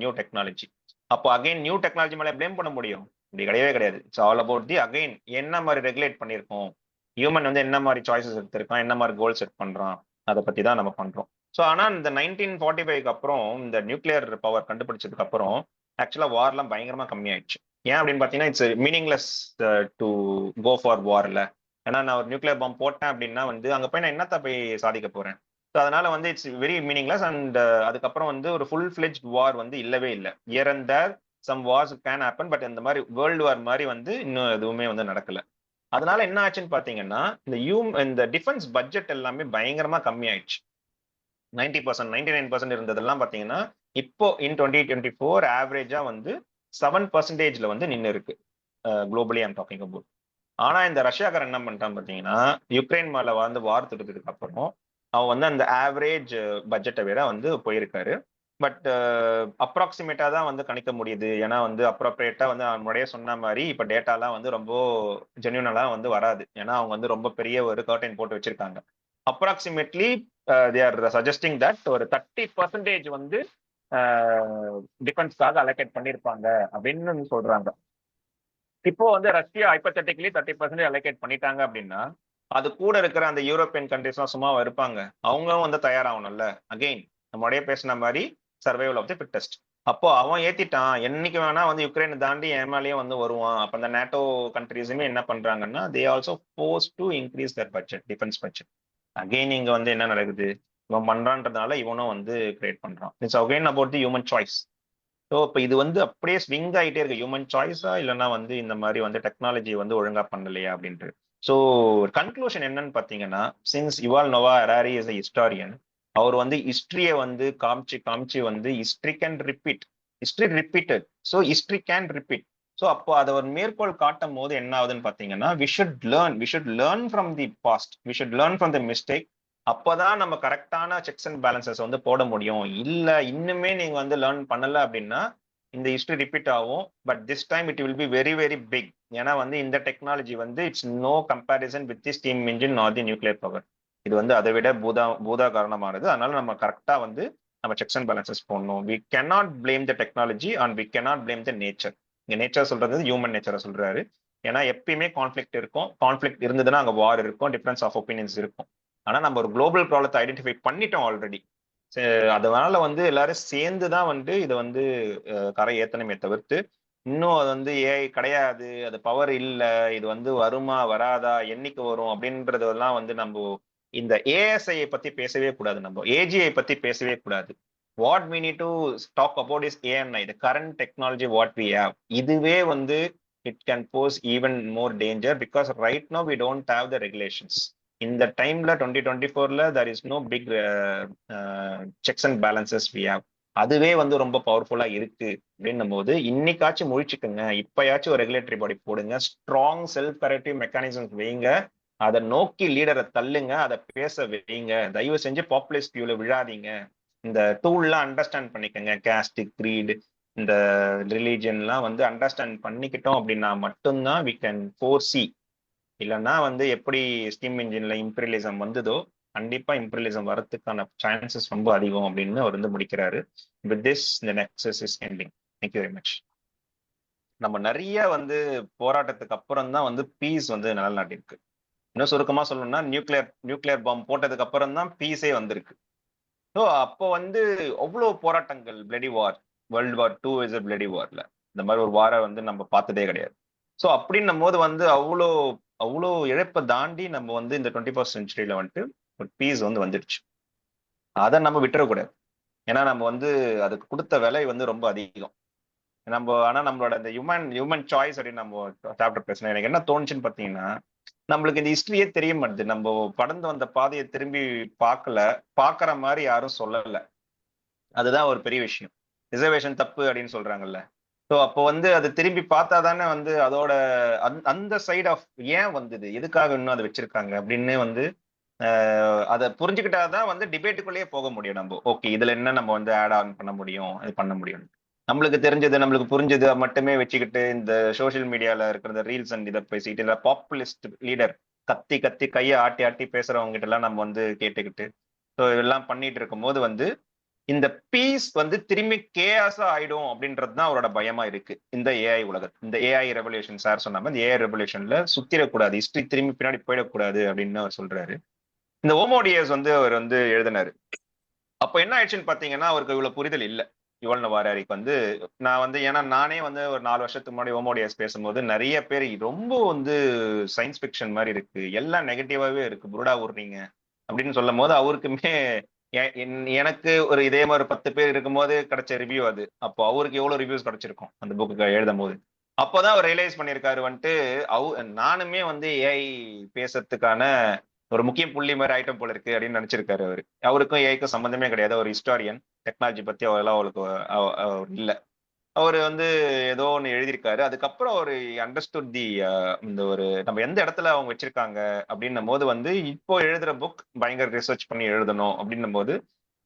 new technology. அப்போ அகைன் நியூ டெக்னாலஜி மேலே பிளேம் பண்ண முடியும்? இப்படி கிடையவே கிடையாது. It's all about the again என்ன மாதிரி ரெகுலேட் பண்ணியிருக்கோம், ஹியூமன் வந்து என்ன மாதிரி சாய்ஸஸ் எடுத்திருக்கான், என்ன மாதிரி கோல் செட் பண்றான், அதை பத்தி தான் நம்ம பண்றோம். ஸோ ஆனால் இந்த 1945 அப்புறம் இந்த நியூக்ளியர் பவர் கண்டுபிடிச்சதுக்கு அப்புறம் ஆக்சுவலா வார்லாம் பயங்கரமா கம்மியாயிடுச்சு. ஏன் அப்படின்னு பாத்தீங்கன்னா it's meaningless to go for வார்ல. ஏன்னா நான் ஒரு நியூக்ளியர் பாம்பு போட்டேன் அப்படின்னா வந்து அங்க போய் நான் என்னத்த போய் சாதிக்க போறேன். ஸோ அதனால வந்து இட்ஸ் வெரி மீனிங்லெஸ். அண்ட் அதுக்கப்புறம் வந்து ஒரு ஃபுல் ஃபிளெஜ் வார் வந்து இல்லவே இல்லை. Year and there some wars can happen, but இந்த மாதிரி வேர்ல்டு வார் மாதிரி வந்து இன்னும் எதுவுமே வந்து நடக்கல. அதனால என்ன ஆச்சுன்னு பாத்தீங்கன்னா இந்த டிஃபென்ஸ் பட்ஜெட் எல்லாமே பயங்கரமா கம்மி ஆயிடுச்சு. 90%, 99% இருந்ததெல்லாம் பாத்தீங்கன்னா இப்போ இன் 2024 ஆவரேஜா வந்து 7%ல வந்து நின்று இருக்கு. Globally I'm talking about. ஆனா இந்த ரஷ்யாக்காரன் என்ன பண்ணிட்டான் பாத்தீங்கன்னா, யுக்ரைன் மேல வந்து வார் தொடுத்ததுக்கு அப்புறம் அவன் வந்து அந்த ஆவரேஜ் பட்ஜெட்டை விட வந்து போயிருக்காரு. பட் அப்ராக்சிமேட்டா தான் வந்து கணிக்க முடியுது. ஏன்னா வந்து அப்ரோப்ரியேட்டா வந்து அவன் முன்னாடியே சொன்ன மாதிரி இப்ப டேட்டாலாம் வந்து ரொம்ப ஜென்யூனெல்லாம் வந்து வராது. ஏன்னா அவங்க வந்து ரொம்ப பெரிய ஒரு கர்டைன் போட்டு வச்சிருக்காங்க. Approximately they are suggesting that ஒரு 30% வந்து டிஃபென்ஸ்க்காக அலோகேட் பண்ணியிருப்பாங்க அப்படின்னு சொல்றாங்க. இப்போ வந்து ரஷ்யா ஹைப்போதெட்டிக்கலி 30% அலோகேட் பண்ணிட்டாங்க அப்படின்னா அது கூட இருக்கிற அந்த யூரோப்பியன் கண்ட்ரிஸ்லாம் சும்மாவா இருப்பாங்க? அவங்களும் வந்து தயாராகணும்ல. அகெயின் நம்மளோடய பேசின மாதிரி சர்வைவல் ஆஃப் தி ஃபிட்டஸ்ட். அப்போ அவன் ஏத்திட்டான், என்னைக்கு வேணா வந்து யுக்ரைனை தாண்டி ஏமாலேயே வந்து வருவான். அப்ப அந்த நேட்டோ கண்ட்ரிஸுமே என்ன பண்றாங்கன்னா they also force to increase their budget, defence budget. Again இங்க வந்து என்ன நடக்குது, இவன் பண்றான்றதுனால இவனும் வந்து கிரியேட் பண்றான். It's again about the human choice. So இப்போ இது வந்து அப்படியே ஸ்விங் ஆகிட்டே இருக்கு. ஹியூமன் சாய்ஸா இல்லைன்னா வந்து இந்த மாதிரி வந்து டெக்னாலஜி வந்து ஒழுங்கா பண்ணலையா அப்படின்ட்டு. ஸோ கன்க்ளூஷன் என்னன்னு பார்த்தீங்கன்னா, since Yuval Noah Harari is a historian, அவர் வந்து ஹிஸ்டரியை வந்து காமிச்சு காமிச்சு வந்து history can repeat, history repeated, so history can repeat. So அப்போ அதை ஒரு மேற்கோள் காட்டும் போது என்ன ஆகுதுன்னு பார்த்தீங்கன்னா, we should learn from the past, we should learn from the mistake. அப்பதான் நம்ம கரெக்டான செக்ஸ் அண்ட் பேலன்சஸ் வந்து போட முடியும். இல்ல இன்னுமே நீங்க வந்து லேர்ன் பண்ணல அப்படின்னா இந்த ஹிஸ்டரி ரிப்பீட் ஆகும். But this time it will be very very big. ஏன்னா வந்து இந்த டெக்னாலஜி வந்து it's no comparison with the steam engine or the nuclear power. இது வந்து அதை விட பூதா காரணமானது. அதனால நம்ம கரெக்டா வந்து நம்ம செக்ஸ் அண்ட் பேலன்சஸ் போடணும். We cannot blame the technology and we cannot blame the nature. இங்க நேச்சர் சொல்றது ஹியூமன் நேச்சரை சொல்றாரு. ஏன்னா எப்பயுமே கான்ஃபிளிக்ட் இருக்கும். கான்ஃபிளிக்ட் இருந்ததுன்னா அங்க வார் இருக்கும், டிஃபரன்ஸ் ஆஃப் ஒப்பீனியன்ஸ் இருக்கும். ஆனா நம்ம ஒரு குளோபல் ப்ராப்ளத்தை ஐடென்டிஃபை பண்ணிட்டோம் ஆல்ரெடி. அதனால வந்து எல்லாரும் சேர்ந்து தான் வந்து இதை வந்து கரை ஏத்தனமே தவிர்த்து இன்னும் அது வந்து ஏஐ கிடையாது, அது பவர் இல்லை, இது வந்து வருமா வராதா, என்னைக்கு வரும் அப்படின்றதெல்லாம் வந்து நம்ம இந்த ஏஎஸ்ஐ பத்தி பேசவே கூடாது, நம்ம ஏஜிஐ பத்தி பேசவே கூடாது. What we need to talk about is ANI, the current technology what we have. இதுவே வந்து it can pose even more danger because right no we don't have the regulations. இந்த டைம்ல 2024ல there is no big checks and balances we have. அதுவே வந்து ரொம்ப பவர்ஃபுல்லா இருக்கு அப்படின்னும் போது இன்னைக்காச்சும் முழிச்சுக்குங்க. இப்பயாச்சும் ஒரு ரெகுலேட்டரி பாடி போடுங்க, ஸ்ட்ராங் செல்ஃப் கரெக்டிவ் மெக்கானிசம் வைங்க, அதை நோக்கி லீடரை தள்ளுங்க, அதை பேச வைங்க. தயவு செஞ்சு பாப்புலிஸ்ட் வியூல விழாதீங்க. இந்த டூல்லாம் அண்டர்ஸ்டாண்ட் பண்ணிக்கோங்க. கேஸ்ட், கிரீட், இந்த ரிலீஜன்லாம் வந்து அண்டர்ஸ்டாண்ட் பண்ணிக்கிட்டோம் அப்படின்னா மட்டும்தான் வி கேன் ஃபோர்சி. இல்லைன்னா வந்து எப்படி ஸ்டீம் இன்ஜின்ல இம்பீரியலிசம் வந்ததோ கண்டிப்பா இம்பீரியலிசம் வரதுக்கான சான்சஸ் ரொம்ப அதிகம் அப்படின்னு அவர் வந்து முடிக்கிறாரு. With this the Nexus is ending. Thank you very much. நம்ம நிறைய வந்து போராட்டத்துக்கு அப்புறம் தான் வந்து பீஸ் வந்து நிலநாட்டிருக்கு. இன்னும் சுருக்கமா சொல்லணும்னா நியூக்ளியர் பாம்பு போட்டதுக்கு அப்புறம் தான் பீஸே வந்திருக்கு. ஸோ அப்போ வந்து அவ்வளோ போராட்டங்கள், bloody war. World war 2 is a bloody வார்ல. இந்த மாதிரி ஒரு வாரை வந்து நம்ம பார்த்ததே கிடையாது. ஸோ அப்படின்னும் போது வந்து அவ்வளோ அவ்வளோ இழப்பை தாண்டி நம்ம வந்து இந்த 21st செஞ்சுரியில வந்துட்டு ஒரு பீஸ் வந்து வந்துடுச்சு. அதை நம்ம விட்டுறக்கூடாது. ஏன்னா நம்ம வந்து அதுக்கு கொடுத்த விலை வந்து ரொம்ப அதிகம். ஆனா நம்மளோட இந்த ஹியூமன் சாய்ஸ் அப்படின்னு நம்ம சாப்டர் பேசணும். எனக்கு என்ன தோணுச்சுன்னு பாத்தீங்கன்னா, நம்மளுக்கு இந்த ஹிஸ்டரியே தெரிய மாட்டேது. நம்ம கடந்து வந்த பாதையை திரும்பி பாக்குற மாதிரி யாரும் சொல்லல. அதுதான் ஒரு பெரிய விஷயம். ரிசர்வேஷன் தப்பு அப்படின்னு சொல்றாங்கல்ல. ஸோ அப்போ வந்து அது திரும்பி பார்த்தா தானே வந்து அதோட அந்த சைட் ஆஃப் ஏன் வந்தது, எதுக்காக இன்னும் அதை வச்சிருக்காங்க அப்படின்னு வந்து அதை புரிஞ்சுக்கிட்டாதான் வந்து டிபேட்டுக்குள்ளேயே போக முடியும். நம்ம ஓகே இதுல என்ன நம்ம வந்து ஆட் ஆன் பண்ண முடியும், இது பண்ண முடியும். நம்மளுக்கு தெரிஞ்சது நம்மளுக்கு புரிஞ்சது மட்டுமே வச்சுக்கிட்டு இந்த சோசியல் மீடியால இருக்கிற ரீல்ஸ் அண்ட் இதை பேசிக்கிட்டு இல்லை பாப்புலிஸ்ட் லீடர் கத்தி கத்தி கையை ஆட்டி ஆட்டி பேசுறவங்க கிட்ட எல்லாம் நம்ம வந்து கேட்டுக்கிட்டு ஸோ இதெல்லாம் பண்ணிட்டு இருக்கும் போது வந்து இந்த பீஸ் வந்து திரும்பி கேஆஸா ஆயிடும் அப்படின்றது தான் அவரோட பயமா இருக்கு. இந்த ஏஐ உலகத்து இந்த ஏஐ ரெவல்யூஷன் சார் சொன்ன மாதிரி ஏஐ ரெவல்யூஷன்ல சுத்திரக்கூடாது, ஹிஸ்டரி திரும்பி பின்னாடி போயிடக்கூடாது அப்படின்னு அவர் சொல்றாரு. இந்த ஓமோடியஸ் வந்து அவர் வந்து எழுதினாரு. அப்போ என்ன ஆயிடுச்சுன்னு பாத்தீங்கன்னா அவருக்கு இவ்வளவு புரிதல் இல்லை. யுவல் நவாரிக்கு வந்து நான் வந்து ஏன்னா நானே வந்து ஒரு 4 வருஷத்துக்கு முன்னாடி ஓமோடியஸ் பேசும்போது நிறைய பேர் ரொம்ப வந்து சயின்ஸ் பிக்ஷன் மாதிரி இருக்கு, எல்லாம் நெகட்டிவாவே இருக்கு, புருடா விடுறீங்க அப்படின்னு சொல்லும் போது அவருக்குமே எனக்கு ஒரு இதே மாதிரி 10 பேர் இருக்கும்போது கிடைச்ச ரிவ்யூ அது. அப்போ அவருக்கு எவ்வளவு ரிவ்யூஸ் கிடைச்சிருக்கும் அந்த புக்கு எழுதும் போது. அப்போதான் அவர் ரியலைஸ் பண்ணியிருக்காரு வந்துட்டு நானுமே வந்து ஏஐ பேசுறதுக்கான ஒரு முக்கிய புள்ளி மாதிரி ஐட்டம் போல இருக்கு அப்படின்னு நினைச்சிருக்காரு அவரு. அவருக்கும் ஏஐக்கும் சம்பந்தமே கிடையாது. ஒரு ஹிஸ்டாரியன், டெக்னாலஜி பத்தி அவரெல்லாம் அவருக்கு இல்ல. அவர் வந்து ஏதோ ஒன்று எழுதியிருக்காரு. அதுக்கப்புறம் ஒரு அண்டர்ஸ்டுட் தி இந்த ஒரு நம்ம எந்த இடத்துல அவங்க வச்சிருக்காங்க அப்படின்னும் போது வந்து இப்போ எழுதுற புக் பயங்கர ரிசர்ச் பண்ணி எழுதணும் அப்படின்னும் போது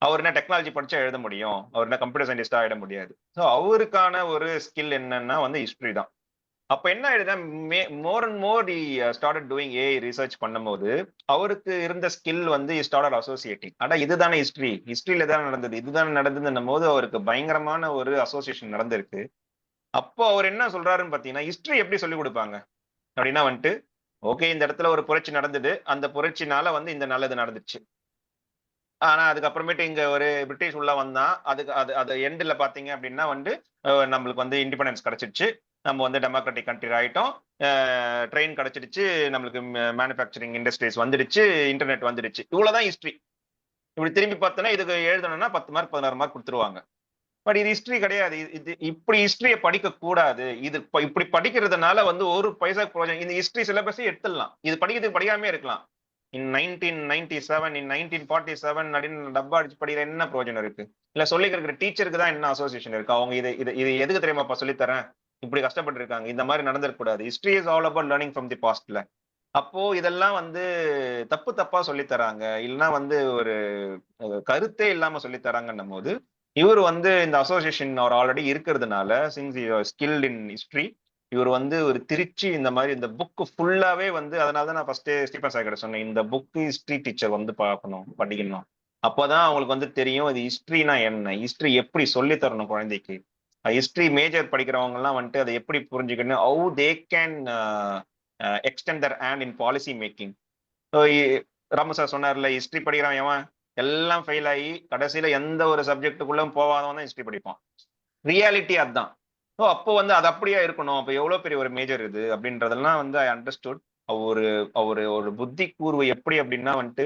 அவர் என்ன டெக்னாலஜி படிச்சா எழுத முடியும், அவர் என்ன கம்ப்யூட்டர் சயின்டிஸ்டா ஆயிட முடியாது. ஸோ அவருக்கான ஒரு ஸ்கில் என்னன்னா வந்து ஹிஸ்டரி தான். அப்ப என்ன ஆயிடுதுன்னா more and more started doing AI research பண்ணும்போது அவருக்கு இருந்த ஸ்கில் வந்து ஸ்டார்டட் அசோசியேட்டிங். ஆனா இதுதானே ஹிஸ்டரி, ஹிஸ்டரியில தான் நடந்தது, இதுதானே நடந்ததுன்னும் போது அவருக்கு பயங்கரமான ஒரு அசோசியேஷன் நடந்திருக்கு. அப்போ அவர் என்ன சொல்றாருன்னு பாத்தீங்கன்னா ஹிஸ்டரி எப்படி சொல்லிக் கொடுப்பாங்க அப்படின்னா வந்துட்டு ஓகே இந்த இடத்துல ஒரு புரட்சி நடந்தது, அந்த புரட்சினால வந்து இந்த நல்லது நடந்துச்சு. ஆனா அதுக்கப்புறமேட்டு இங்க ஒரு பிரிட்டிஷ் உள்ள வந்தா அதுக்கு அது அது எண்ட்ல பாத்தீங்க அப்படின்னா வந்து நம்மளுக்கு வந்து இண்டிபெண்டன்ஸ் கிடைச்சிருச்சு, நம்ம வந்து டெமோக்ராட்டிக் கண்ட்ரி ஆயிட்டோம், ட்ரெயின் கிடைச்சிருச்சு, நம்மளுக்கு மேனுஃபேக்சரிங் இண்டஸ்ட்ரீஸ் வந்துடுச்சு, இன்டர்நெட் வந்துடுச்சு, இவ்வளவுதான் ஹிஸ்டரி. இப்படி திரும்பி பார்த்தோன்னா இதுக்கு எழுதணும்னா 10 மார்க் 16 மார்க் கொடுத்துருவாங்க. பட் இது ஹிஸ்டரி கிடையாது. இது இப்படி ஹிஸ்டரியை படிக்க கூடாது. இது இப்படி படிக்கிறதுனால வந்து ஒரு பைசா பிரயோஜனம். இந்த ஹிஸ்டரி சிலபஸே எடுத்துடலாம், இது படிக்கிறதுக்கு படிக்காமே இருக்கலாம். இன் 1997 இன் 1947 அப்படின்னு டப்பா அடிச்சு படிக்கிற என்ன பிரயோஜனம் இருக்கு? இல்ல சொல்லி இருக்கிற டீச்சருக்கு தான் என்ன அசோசியேஷன் இருக்கு? அவங்க இது இது இது எதுக்கு தெரியுமாப்பா சொல்லித்தரேன், இப்படி கஷ்டப்பட்டு இருக்காங்க, இந்த மாதிரி நடந்துடக்கூடாது. History is all about learning from the பாஸ்ட்ல. அப்போ இதெல்லாம் வந்து தப்பு தப்பா சொல்லி தராங்க, இல்லைன்னா வந்து ஒரு கருத்தே இல்லாம சொல்லி தராங்கன்னும் போது இவர் வந்து இந்த அசோசியேஷன் அவர் ஆல்ரெடி இருக்கிறதுனால சின்ஸ் ஸ்கில்ட் இன் ஹிஸ்டரி இவர் வந்து ஒரு திருச்சி இந்த மாதிரி இந்த புக் ஃபுல்லாவே வந்து அதனால தான் நான் ஃபர்ஸ்ட் ஸ்டீபன் சார் கிட்ட சொன்னேன் இந்த புக் ஹிஸ்டரி டீச்சர் வந்து பார்க்கணும் படிக்கணும். அப்போதான் அவங்களுக்கு வந்து தெரியும் இது ஹிஸ்டரினா என்ன, ஹிஸ்டரி எப்படி சொல்லி தரணும் குழந்தைக்கு. ஹிஸ்டரி மேஜர் படிக்கிறவங்க எல்லாம் வந்துட்டு அதை எப்படி புரிஞ்சுக்கணும், how they can extend their hand in policy making. So Ramu sir சொன்னார்ல ஹிஸ்டரி படிக்கிறான் எவன் எல்லாம் ஃபெயில் ஆகி கடைசியில எந்த ஒரு சப்ஜெக்டுக்குள்ள போவாதவன் தான் ஹிஸ்டரி படிப்பான். ரியாலிட்டி அதுதான். ஸோ அப்போ வந்து அது அப்படியா இருக்கணும், அப்போ எவ்வளவு பெரிய ஒரு மேஜர் இது அப்படின்றதெல்லாம் வந்து ஐ அண்டர்ஸ்டுட். ஒரு ஒரு ஒரு புத்தி கூர்வு எப்படி அப்படின்னா வந்துட்டு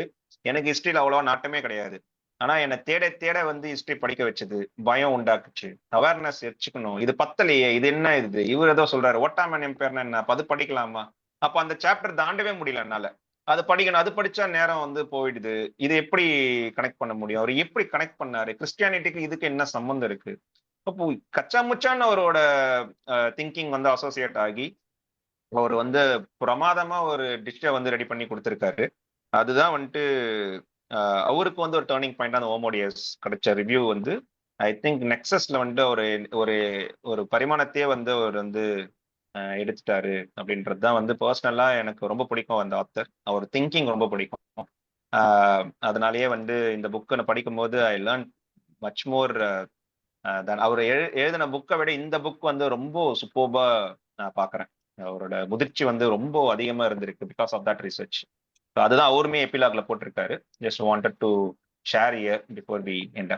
எனக்கு ஹிஸ்டரியில் அவ்வளவா நாட்டமே கிடையாது. ஆனா என்னை தேட தேட வந்து ஹிஸ்டரி படிக்க வச்சது, பயம் உண்டாக்குச்சு, அவேர்னஸ் வச்சுக்கணும், இது பத்தலையே, இது என்ன இது இவர் ஏதோ சொல்றாரு ஒட்டாமன் எம்பையர்னா என்ன, அப்ப அது படிக்கலாமா, அப்ப அந்த சாப்டர் தாண்டவே முடியல என்னால. அது படிக்கணும், அது படிச்சா நேரம் வந்து போயிடுது, இது எப்படி கனெக்ட் பண்ண முடியும், அவர் எப்படி கனெக்ட் பண்ணாரு, கிறிஸ்டியானிட்டிக்கு இதுக்கு என்ன சம்பந்தம் இருக்கு. அப்போ கச்சா முச்சான்னு அவரோட திங்கிங் வந்து அசோசியேட் ஆகி அவர் வந்து பிரமாதமா ஒரு டிஷ்ஷை வந்து ரெடி பண்ணி கொடுத்துருக்காரு. அதுதான் வந்துட்டு அவருக்கு வந்து ஒரு டேர்னிங் பாயிண்ட் அந்த ஓமோடியஸ் கிடைச்ச ரிவ்யூ வந்து ஐ திங்க் நெக்ஸஸ்ல வந்துட்டு ஒரு ஒரு ஒரு பரிமாணத்தையே வந்து அவர் வந்து எடுத்துட்டாரு அப்படின்றது தான் வந்து பர்சனலா எனக்கு ரொம்ப பிடிக்கும் அந்த ஆத்தர், அவர் திங்கிங் ரொம்ப பிடிக்கும். அதனாலேயே வந்து இந்த புக்கை படிக்கும் போது ஐ லேர்ன் மச் மோர் அவர் எழுதின புக்கை விட இந்த புக் வந்து ரொம்ப சூப்பர்பா நான் பாக்குறேன். அவரோட முதிர்ச்சி வந்து ரொம்ப அதிகமா இருந்திருக்கு பிகாஸ் ஆஃப் தட் ரிசர்ச். அதுதான் அவருமே எபிலாக்ல போட்டிருக்காரு. Just wanted to share here before we end.